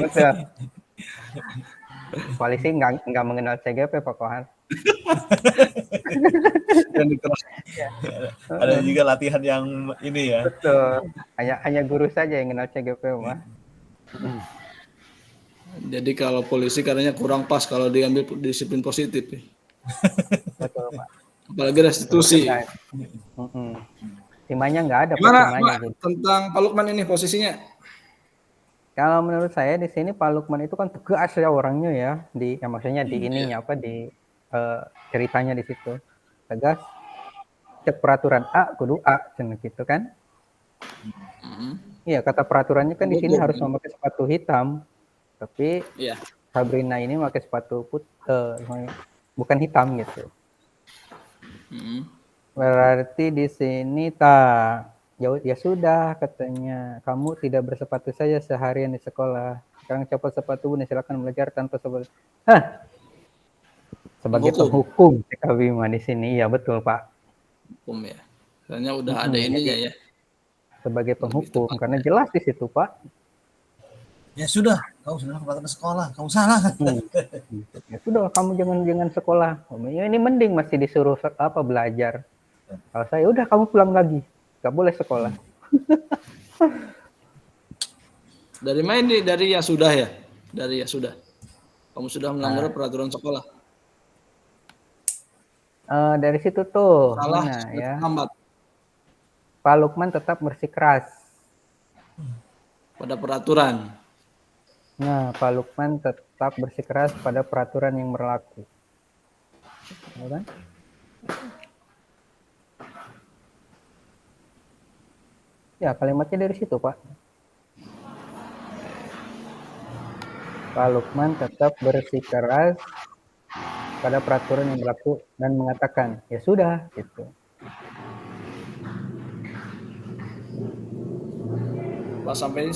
Betul. Polisi nggak mengenal CGP Pak Kohar. yang dikeras. Ada juga latihan yang ini ya. Betul. Hanya guru saja yang kenal CGP mah. Jadi kalau polisi katanya kurang pas kalau diambil disiplin positif ya. Betul Pak. Apalagi restitusi. Timanya nggak ada Pak, Gimana timanya. Pak, tentang Pak Lukman ini posisinya? Kalau menurut saya di sini Pak Lukman itu kan tegas ya orangnya ya, maksudnya di ininya apa di ceritanya di situ tegas. Cek peraturan A kudu A gitu kan. Iya, kata peraturannya kan di sini harus memakai sepatu hitam, tapi Iya. Sabrina ini pakai sepatu bukan hitam gitu. Berarti di sini ya sudah katanya kamu tidak bersepatu saja seharian di sekolah. Sekarang copot sepatu dan silakan belajar tanpa sepatu. Sebagai penghukum Kak Bima di sini, ya betul Pak. Hukum ya. Soalnya udah ada ininya ya. Sebagai penghukum karena jelas di situ Pak. Ya sudah, kamu sudah kepatuhan sekolah, kamu salah. Ya sudah, kamu jangan sekolah. Ya, ini mending masih disuruh belajar. Kalau saya udah kamu pulang lagi, nggak boleh sekolah. Dari main dari ya sudah ya, dari ya sudah. Kamu sudah melanggar peraturan sekolah. Dari situ tuh, salah ya. Lambat. Pak Lukman tetap bersikeras pada peraturan. Nah, Pak Lukman tetap bersikeras pada peraturan yang berlaku. Ya kan? Ya, kalimatnya dari situ, Pak. Pak Lukman tetap bersikeras pada peraturan yang berlaku dan mengatakan, ya sudah, gitu. Pas sampai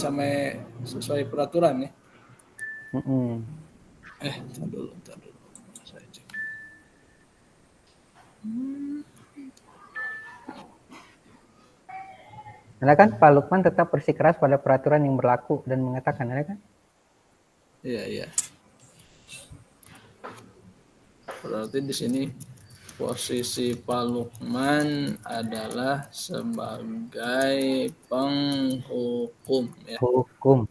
sesuai peraturan ya. Tar dulu. Saya cek. Ada kan Pak Lukman tetap bersikeras pada peraturan yang berlaku dan mengatakan, ada kan? Iya. Berarti di sini posisi Pak Lukman adalah sebagai penghukum ya. Hukum.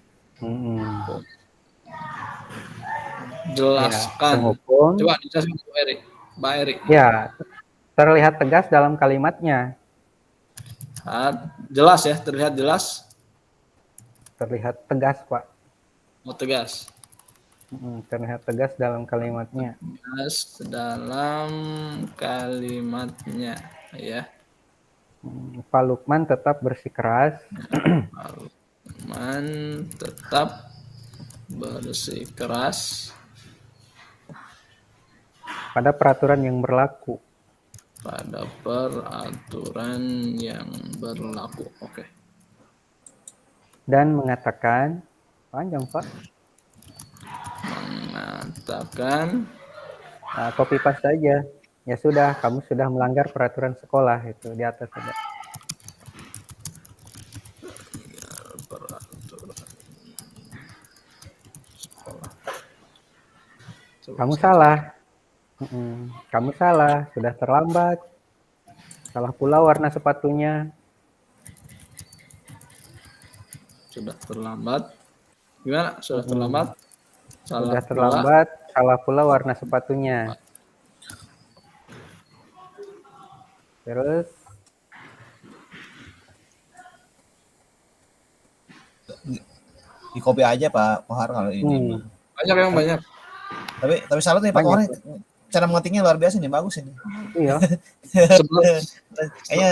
Jelaskan. Ya, penghukum. Coba dijelaskan Pak Erik. Ya, terlihat tegas dalam kalimatnya. Jelas ya, terlihat jelas. Terlihat tegas, Pak. Tegas. Terlihat tegas dalam kalimatnya. Tegas dalam kalimatnya, ya. Pak Lukman tetap bersikeras. Pak Lukman tetap bersikeras pada peraturan yang berlaku. Pada peraturan yang berlaku, oke. Dan mengatakan, panjang Pak. Mengatakan, copy paste saja. Ya sudah, kamu sudah melanggar peraturan sekolah itu di atas saja. Kamu salah. Kamu salah, sudah terlambat. Salah pula warna sepatunya. Sudah terlambat. Gimana? Sudah terlambat? Sudah terlambat, salah pula warna sepatunya. Terus di copy aja Pak Kohar kalau ini. Banyak yang banyak. Tapi salut nih Pak Kohar. Cara mengetiknya luar biasa nih, bagus ini. Iya. Kayaknya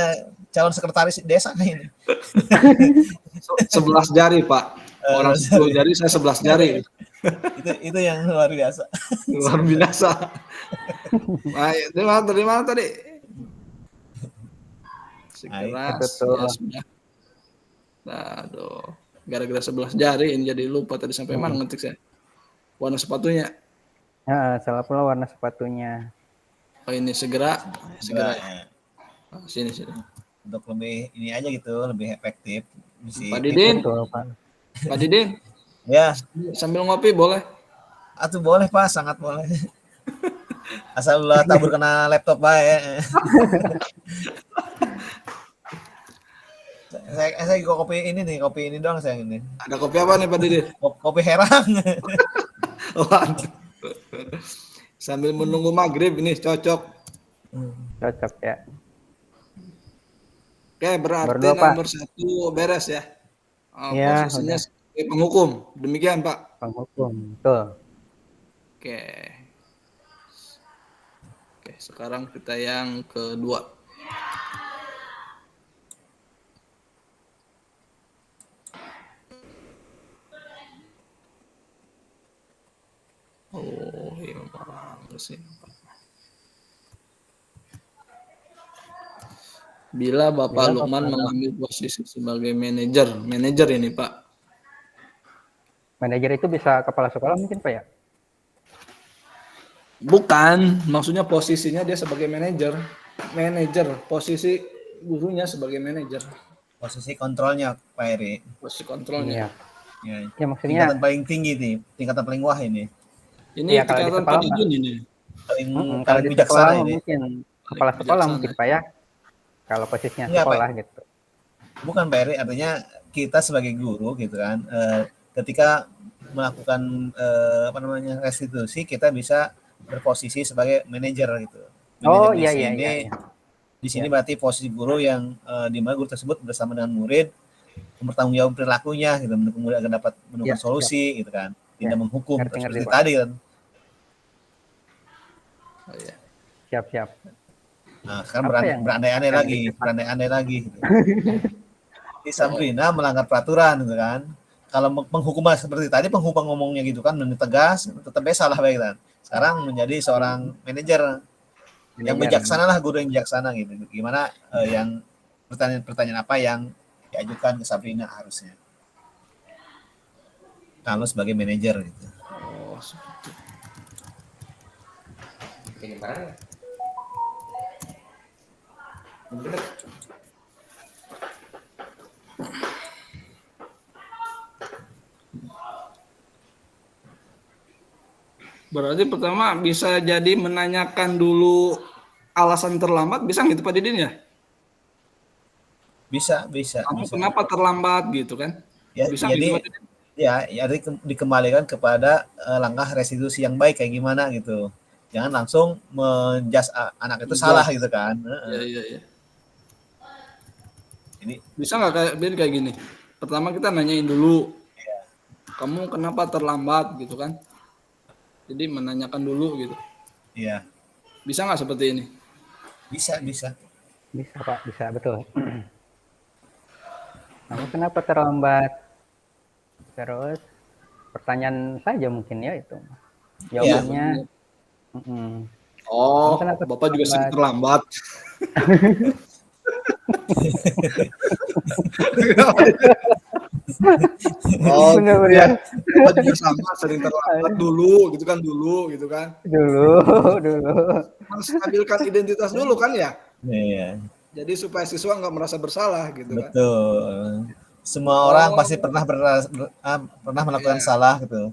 calon sekretaris desa ini. 11 jari Pak. Orang 10 jari, saya 11 jari. itu yang luar biasa. Luar biasa. Dari mana tadi? Sekeras ya sudah. Aduh, gara-gara 11 jari ini jadi lupa tadi sampai mana ngetik saya. Warna sepatunya. Salah pula warna sepatunya. Oh ini segera. Ya. Sini. Untuk lebih ini aja gitu, lebih efektif. Pak Didin. Pak Didin. Ya. Sambil ngopi boleh? Atuh boleh Pak, sangat boleh. Asal ulah tabur kena laptop bae. Saya kopi ini doang saya ini. Ada kopi apa nih Pak Didin? Kopi herang. Waduh. Sambil menunggu maghrib ini cocok. Cocok ya. Oke, berarti Berdua, Pak. nomor 1 beres ya. Iya, Posisinya udah. sebagai penghukum. Demikian Pak. Penghukum. Betul. Oke. Oke, sekarang kita yang kedua. Oh, iya sih. Bila Bapak Lukman mengambil posisi sebagai manajer ini Pak. Manajer itu bisa kepala sekolah mungkin Pak ya? Bukan, maksudnya posisinya dia sebagai manajer. Posisi gurunya sebagai manajer. Posisi kontrolnya Pak Eri. Posisi kontrolnya. Iya. Ya, Ya maksudnya tingkatan paling tinggi nih, tingkatan paling wah ini. Ini Iya, kalau di tingkatan sekolah, Pak Didin ini. kalau di bijaksana sekolah ini. mungkin kepala sekolah bijaksana. mungkin Pak ya. Kalau posisinya Enggak, sekolah gitu. Bukan Pak Eri, artinya kita sebagai guru gitu kan, ketika melakukan restitusi kita bisa berposisi sebagai manajer gitu. Oh Manajer iya di iya sini, iya. di sini berarti posisi guru yang di mana guru tersebut bersama dengan murid mempertanggungjawab perilakunya gitu, mendukung murid agar dapat menemukan solusi gitu kan, tidak menghukum seperti tadi kan. Oh, iya. Siap. Nah, sekarang berandai-andai lagi gitu. Di Sabrina melanggar peraturan gitu kan. Kalau penghukuman seperti tadi penghukuman ngomongnya gitu kan, tegas, tetap salah baik kan. Sekarang menjadi seorang manajer yang bijaksana lah, guru yang bijaksana gitu. Gimana yang pertanyaan apa yang diajukan ke Sabrina harusnya. Kalau sebagai manajer gitu. Oh, seperti Gimana? Berarti pertama bisa jadi menanyakan dulu alasan terlambat, bisa gitu Pak Didin ya? Bisa. Kenapa terlambat gitu kan? Ya, Bisa jadi gitu Pak Didin? ya dikembalikan kepada langkah restitusi yang baik kayak gimana gitu. Jangan langsung menjas anak itu salah gitu kan. Iya. Jadi bisa nggak kayak gini? Pertama kita nanyain dulu, kamu kenapa terlambat gitu kan? Jadi menanyakan dulu gitu. iya. Bisa nggak seperti ini? Bisa. Bisa Pak, bisa betul. Kamu kenapa terlambat? Terus pertanyaan saja mungkin ya itu. Jawabannya. Oh, Bapak juga sering terlambat. Oh, benar. Bapak juga sama sering terlambat dulu gitu kan. Dulu. Harus stabilkan identitas dulu kan ya. Iya. Jadi supaya siswa nggak merasa bersalah gitu kan. Betul. Semua orang pasti pernah melakukan salah gitu.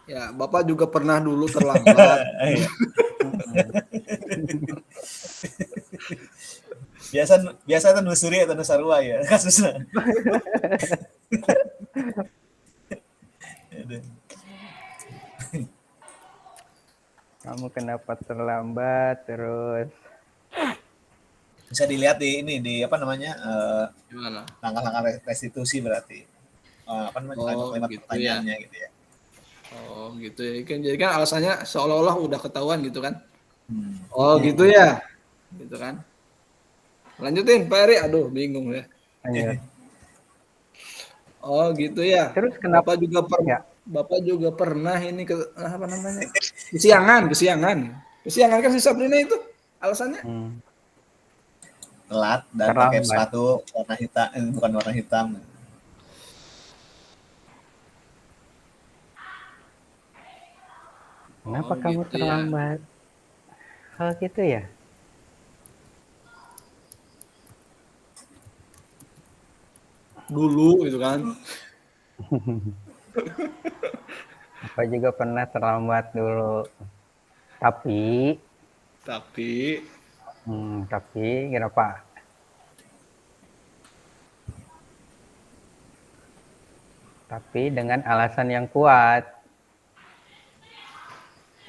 Ya, Bapak juga pernah dulu terlambat. biasa kan nusuri atau nusarua ya kasusnya. Kamu kenapa terlambat terus? Bisa dilihat di Gimana? langkah-langkah restitusi berarti kalimat gitu pertanyaannya gitu ya. Oh gitu ya. Jadi kan alasannya seolah-olah udah ketahuan gitu kan. Oh gitu ya. Gitu kan. Lanjutin Pak Eri. Aduh bingung ya. Oh gitu ya. Terus kenapa Bapak juga pernah ini kesiangan kan si Sabrina itu alasannya. Telat dan pakai sepatu warna hitam, bukan warna hitam. Kenapa kamu gitu terlambat? Hal gitu ya? Dulu gitu kan. Apa juga pernah terlambat dulu. Tapi Tapi Tapi kenapa? Tapi dengan alasan yang kuat.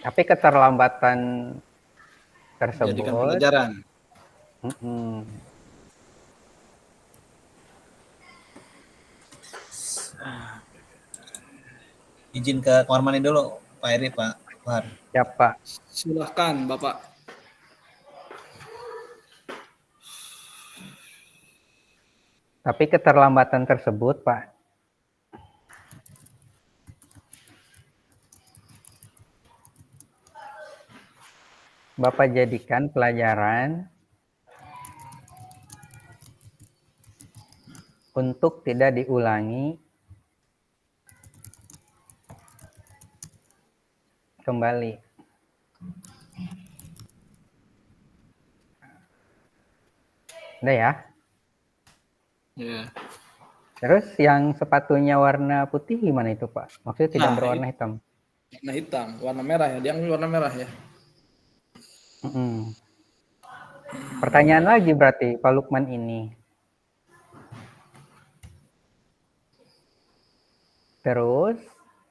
Tapi keterlambatan jadikan tersebut, pelajaran. mm-mm, Izin ke kamar mandi dulu, Pak Eri, Pak Kohar. siapa? Silahkan Bapak. Tapi keterlambatan tersebut, Pak, Bapak jadikan pelajaran untuk tidak diulangi kembali. Udah ya? Ya. Terus yang sepatunya warna putih gimana itu, Pak? Maksudnya tidak Nah, berwarna hitam. Warna hitam, warna merah ya. Dia ambil warna merah ya. Mm-mm. Pertanyaan lagi berarti Pak Lukman ini. Terus,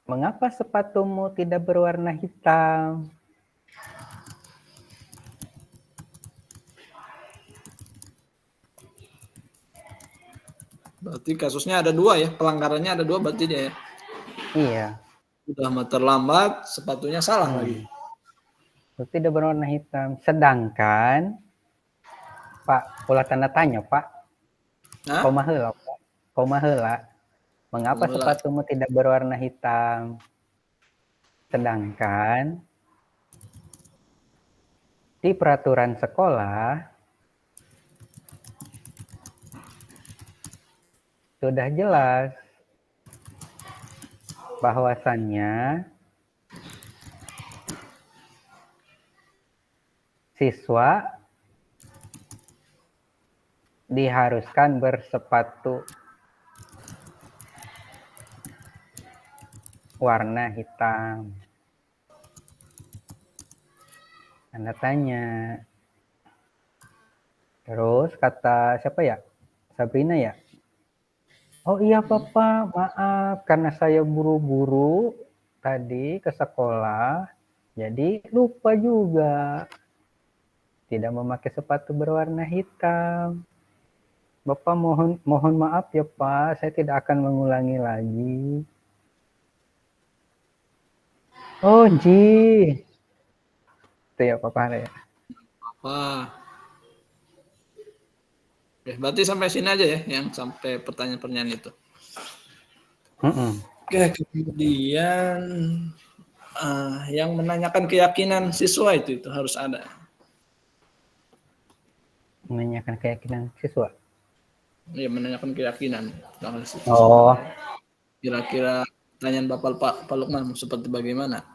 mengapa sepatumu tidak berwarna hitam? Berarti kasusnya ada dua ya, pelanggarannya ada dua berarti dia ya. Iya. Sudah terlambat, sepatunya salah lagi. Tidak berwarna hitam. Sedangkan, Pak, ulah tanda tanya, Pak. Hah? Koma heula, Pak. Koma heula. Mengapa Koma heula. sepatumu tidak berwarna hitam? Sedangkan, di peraturan sekolah, sudah jelas bahwasannya siswa diharuskan bersepatu warna hitam. Tanda tanya. Terus kata siapa ya? Sabrina ya? Oh iya Papa, maaf karena saya buru-buru tadi ke sekolah, jadi lupa juga tidak memakai sepatu berwarna hitam. Bapak mohon maaf ya Pak, saya tidak akan mengulangi lagi. Oh Ji, itu ya Papa ya. Apa? Oke, berarti sampai sini aja ya, yang sampai pertanyaan-pertanyaan itu. Oke, kemudian yang menanyakan keyakinan siswa itu harus ada. Menanyakan keyakinan siswa. Iya, menanyakan keyakinan. Oh. Kira-kira pertanyaan Bapak Pak Lukman seperti bagaimana?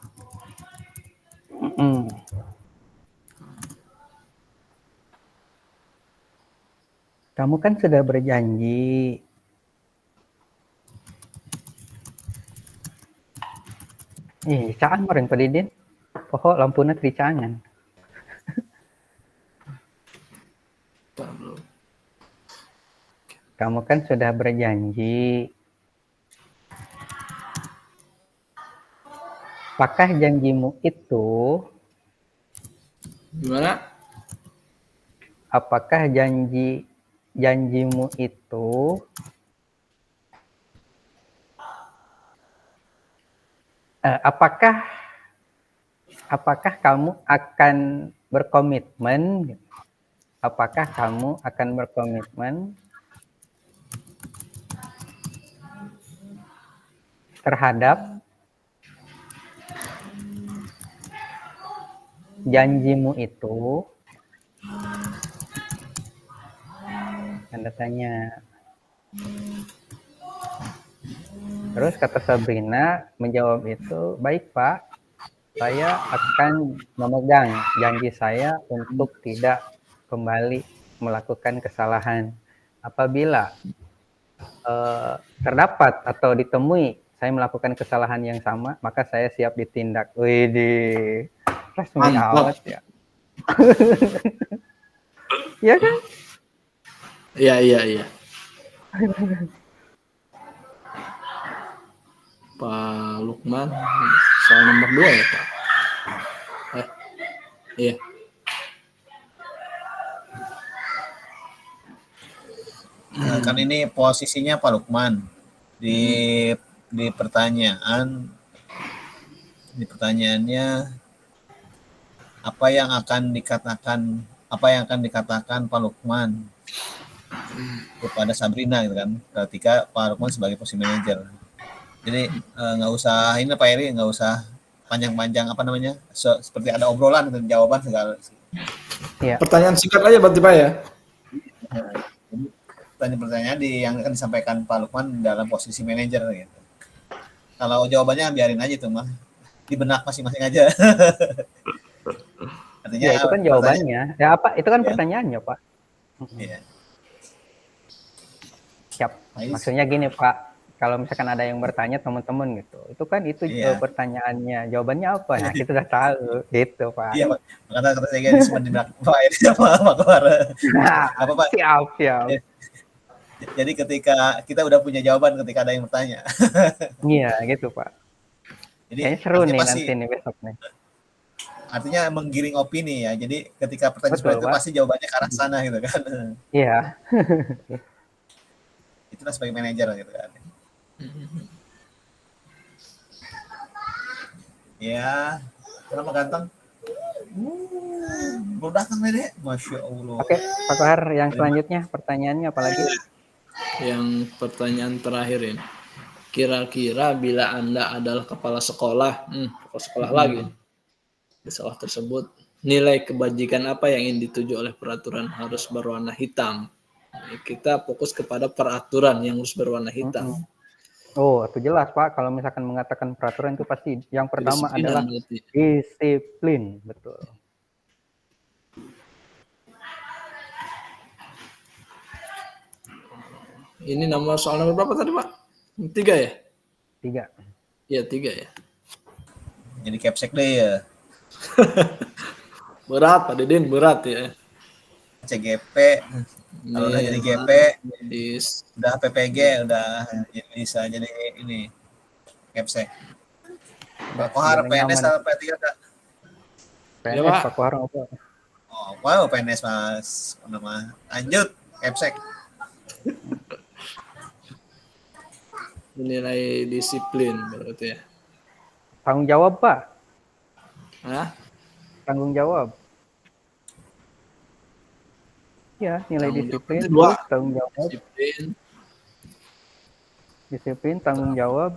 Kamu kan sudah berjanji. Caan orang pedidin. Pokok lampunya tricangan. Kamu kan sudah berjanji. Apakah janjimu itu? Gimana? Apakah janjimu itu apakah kamu akan berkomitmen? Apakah kamu akan berkomitmen terhadap janjimu itu? Tanda tanya. Terus kata Sabrina menjawab itu, baik Pak, saya akan memegang janji saya untuk tidak kembali melakukan kesalahan. Apabila terdapat atau ditemui saya melakukan kesalahan yang sama, maka saya siap ditindak. Widih, resmi amat ya. Iya kan? Iya. Pak Lukman, soal nomor 2 ya Pak? Iya. Kan ini posisinya Pak Lukman di di pertanyaannya apa yang akan dikatakan Pak Lukman kepada Sabrina gitu kan ketika Pak Lukman sebagai posisi manajer. Jadi nggak usah ini Pak Eri, nggak usah panjang-panjang apa namanya seperti ada obrolan dan jawaban segala. Iya. Pertanyaan singkat aja berarti Pak ya. Pertanyaan yang akan disampaikan Pak Lukman dalam posisi manajer gitu. Kalau jawabannya biarin aja tuh mah di benak masing-masing aja. Artinya Ya, itu kan jawabannya. Ya apa? Itu kan Ya. pertanyaannya, Pak. Iya. Siap. Nice. Maksudnya gini, Pak. Kalau misalkan ada yang bertanya teman-teman gitu, itu kan itu Iya. pertanyaannya. Jawabannya apa? Nah, kita udah tahu, gitu, Pak. Iya Pak. Kata saya gini di benak Pak Eri sama Pak Kohar. Apa Pak? Siap. Ya. Jadi ketika kita udah punya jawaban ketika ada yang bertanya. Iya, gitu, Pak. Jadi Kayaknya seru nih pasti, nanti nih besok nih. artinya menggiring opini ya. Jadi ketika pertanyaan Betul, seperti itu Pak. pasti jawabannya ke arah sana gitu kan. Iya. Itulah sebagai manajer gitu kan. Ya, kenapa ganteng? Belum datang nih deh, Masya Allah. Oke, Pak Kohar, yang selanjutnya pertanyaannya apa lagi? Yang pertanyaan terakhir ini. Kira-kira bila Anda adalah kepala sekolah, kepala sekolah lagi di sekolah tersebut, nilai kebajikan apa yang ingin dituju oleh peraturan harus berwarna hitam? Kita fokus kepada peraturan yang harus berwarna hitam. Oh, itu jelas, Pak. Kalau misalkan mengatakan peraturan itu pasti yang pertama adalah berarti. disiplin, betul. Ini soal nomor berapa tadi, Pak? 3 ya? 3. Iya, 3 ya. Jadi capsek deh ya. Berat, Pak Didin, berat ya. CGP, kalau udah jadi GP, medis. udah PPG, udah bisa jadi ini capsek. Pak Kohar PNS atau P3 Kak? PNS, Ya, Pak. Pak Kohar apa? Oh, wow PNS Mas. Nama lanjut capsek. Nilai disiplin berarti ya. Tanggung jawab, Pak. Hah? Tanggung jawab. Ya, nilai disiplin, tanggung jawab. Disiplin, tanggung jawab.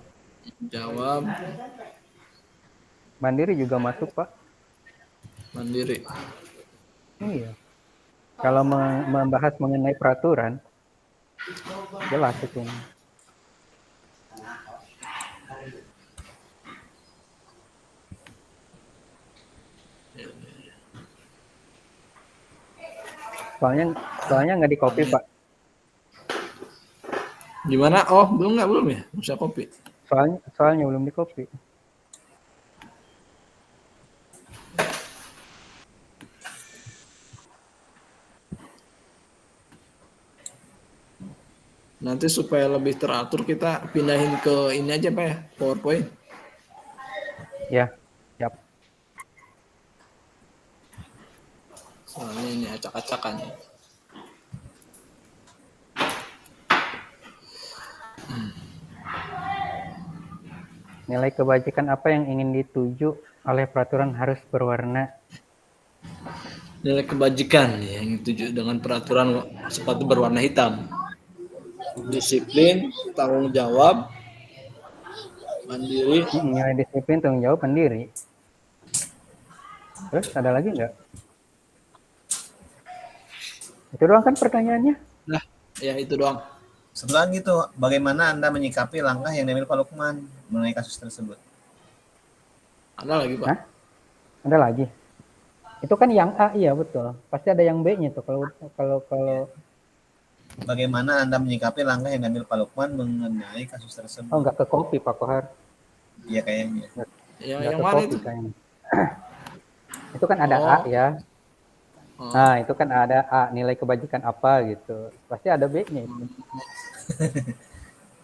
Jawab. Mandiri juga masuk, Pak. Mandiri. Iya. Kalau membahas mengenai peraturan, jelas itu. Soalnya nggak di copy, Pak. Gimana? Oh, belum ya? Bisa copy. Soalnya belum di copy. Nanti supaya lebih teratur kita pindahin ke ini aja Pak ya, PowerPoint. Ya, siap. Soalnya ini acak-acakan ya. Nilai kebajikan apa yang ingin dituju oleh peraturan harus berwarna? Nilai kebajikan yang dituju dengan peraturan sepatu berwarna hitam. Disiplin, tanggung jawab, mandiri. Nilai disiplin, tanggung jawab, mandiri. Terus ada lagi nggak? Itu doang kan pertanyaannya? Nah, ya itu doang. Setelah gitu, bagaimana Anda menyikapi langkah yang diambil Pak Lukman mengenai kasus tersebut? Ada lagi Pak? Hah? Ada lagi? Itu kan yang A, iya betul. Pasti ada yang B-nya tuh. Kalau Bagaimana Anda menyikapi langkah yang diambil Pak Lukman mengenai kasus tersebut? Oh, nggak ke copy Pak Kohar. Iya kayaknya. Yang Nggak yang ke mana copy itu? kayaknya. Itu kan ada A ya. Oh, Nah, itu kan ada A, nilai kebajikan apa gitu. Pasti ada B-nya itu.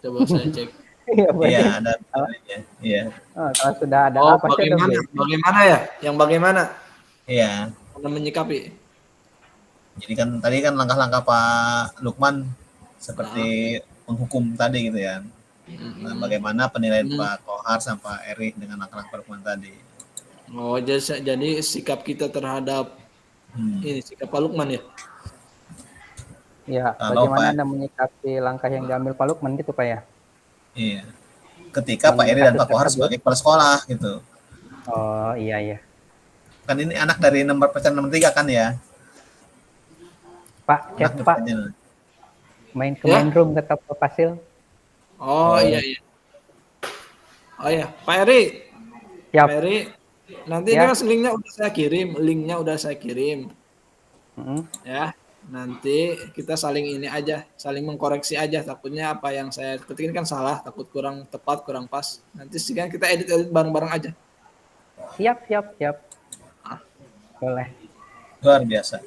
coba saya cek. Iya, Iya, banyak. ada teorinya. Iya. Kalau sudah ada A, Oh, pasti ada B. bagaimana? Bagaimana ya? Yang bagaimana? Iya. Anda menyikapi? Jadi kan tadi kan langkah-langkah Pak Lukman Nah, seperti menghukum tadi gitu ya. Nah, bagaimana penilaian hmm. Pak Kohar sama Pak Erik dengan langkah-langkah Pak Lukman tadi? Oh, jadi sikap kita terhadap Hmm. ini sikap Pak Lukman ya? Ya, Kalau bagaimana Pak, Anda menyikapi langkah yang diambil Pak Lukman gitu, Pak ya? iya, ketika Pak Mengenai Eri dan kasus Pak Kohar tersebut. sebagai kepala sekolah gitu. Oh, iya, iya. Kan ini anak dari nomor pecahan nomor 3 kan ya? Pak, Anak chat nih Pak. pertanyaan. Main ke Ya? main room kata Pak Fasil. Oh, iya Oh, iya. Oh iya, Pak Eri. Siap. Pak Eri, nanti ini Ya. mas linknya udah saya kirim, Mm-mm. ya. Nanti kita saling ini aja, saling mengkoreksi aja. Takutnya apa yang saya ketikin kan salah, takut kurang tepat, kurang pas. Nanti sekarang kita edit bareng-bareng aja. Siap, siap, siap. Boleh. luar biasa.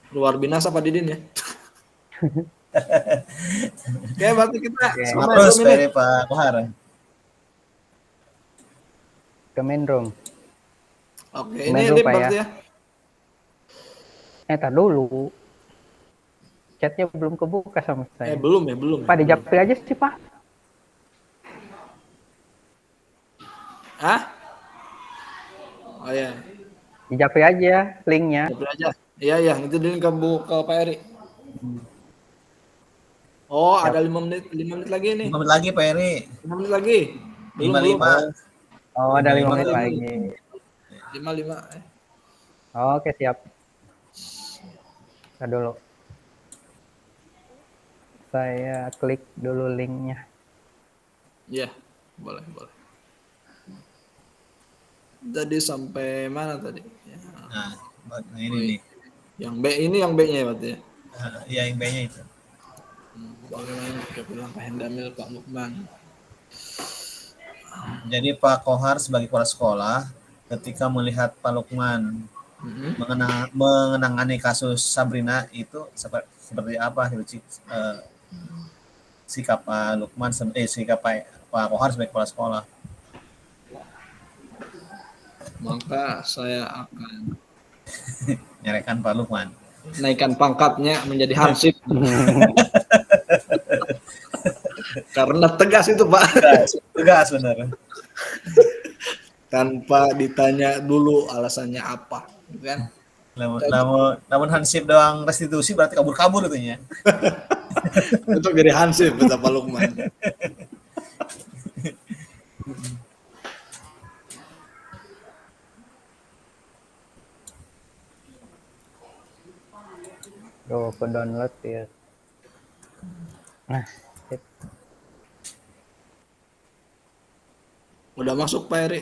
Luar binasa Pak Didin ya. Oke, berarti kita Oke. Semangat main terus room Pak ini. Eri Pak Kohar. Ke main room. Oke, Main ini room, lip Pak ya. berarti ya. Tar dulu. Chatnya belum kebuka sama saya. Belum ya. Pak, dijapri aja sih, Pak. Hah? Oh ya, Dijapri aja linknya. coba aja. Iya, nanti link ke Pak Eri. Oh, Siap. ada 5 menit lagi nih. 5 menit lagi Pak Eri. 5 menit lagi. Belum. 55. Oh, ada 5 55 menit tuh. lagi. 5. Oke, siap. Tar dulu. Saya klik dulu linknya. Iya, boleh. Tadi sampai mana tadi? Ya, Nah, ini nih. yang B-nya ya berarti ya. Ya yang B-nya itu. Bagaimana kita bilang Pak Hendamil, Pak Lukman. Jadi Pak Kohar sebagai kepala sekolah ketika melihat Pak Lukman mengenangani kasus Sabrina itu seperti apa gitu sikap Pak Lukman sikap Pak Kohar sebagai kepala sekolah. Maka saya akan Nyerahkan Pak Lukman. naikkan pangkatnya menjadi hansip. Karena tegas itu Pak. Tegas benar. Tanpa ditanya dulu alasannya apa, kan? Namun Hansip doang restitusi berarti kabur-kabur itu ya. Itu jadi hansip kata Pak Lukman. Tuh, ke download ya. Nah, sip. Udah masuk Pak Eri.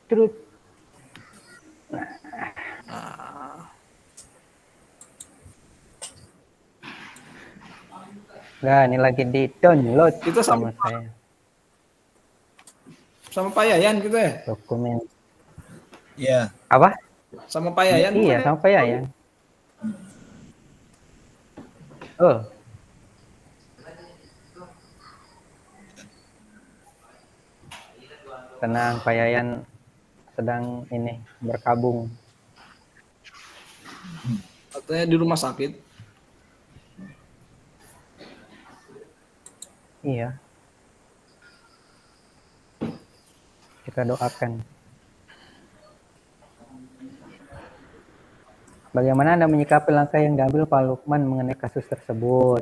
Terus. Nah, ini lagi di download Kita sama saya. Sama Pak Yayan gitu ya? Dokumen. Iya. Apa? Sama Pak Yayan? Iya, sama Pak Yayan. Oh. Tenang, Pak Yayan sedang ini berkabung. Katanya di rumah sakit. Iya. Kita doakan. Bagaimana Anda menyikapi langkah yang diambil Pak Lukman mengenai kasus tersebut?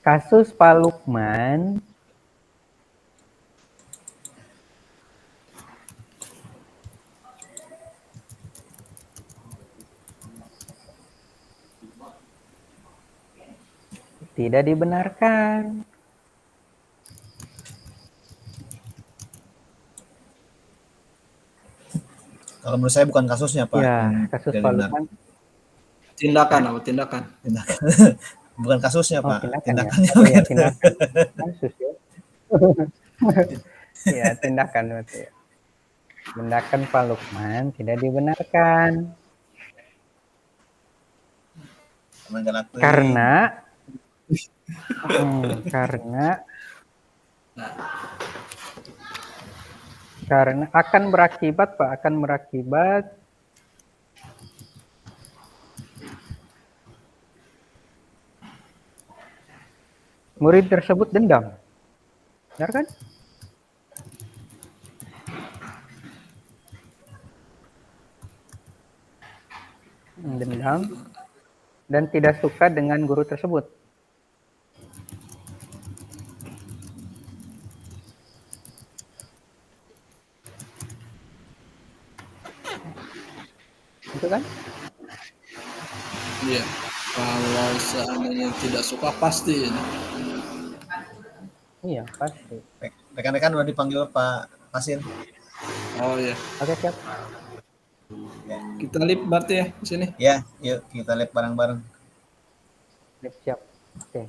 Kasus Pak Lukman tidak dibenarkan. Kalau menurut saya bukan kasusnya Pak. Ya, kasus Pak Lukman. Tindakan apa tindakan? Bukan kasusnya, Oh, Pak. tindakan ya. Tindakannya Oh ya, gitu. tindakan. Kasus ya. Ya, tindakan berarti ya. Tindakan Pak Lukman tidak dibenarkan Menggalakan. karena akan berakibat, Pak, akan berakibat murid tersebut dendam. Benar kan? Dendam dan tidak suka dengan guru tersebut. Itu kan? Iya. Kalau seandainya tidak suka pasti ini. Iya, pasti. Rekan-rekan udah dipanggil Pak Pasir. Oh iya. Oke, siap. Kita lip berarti ya di sini. Ya, yuk kita lihat bareng-bareng. Siap. Oke.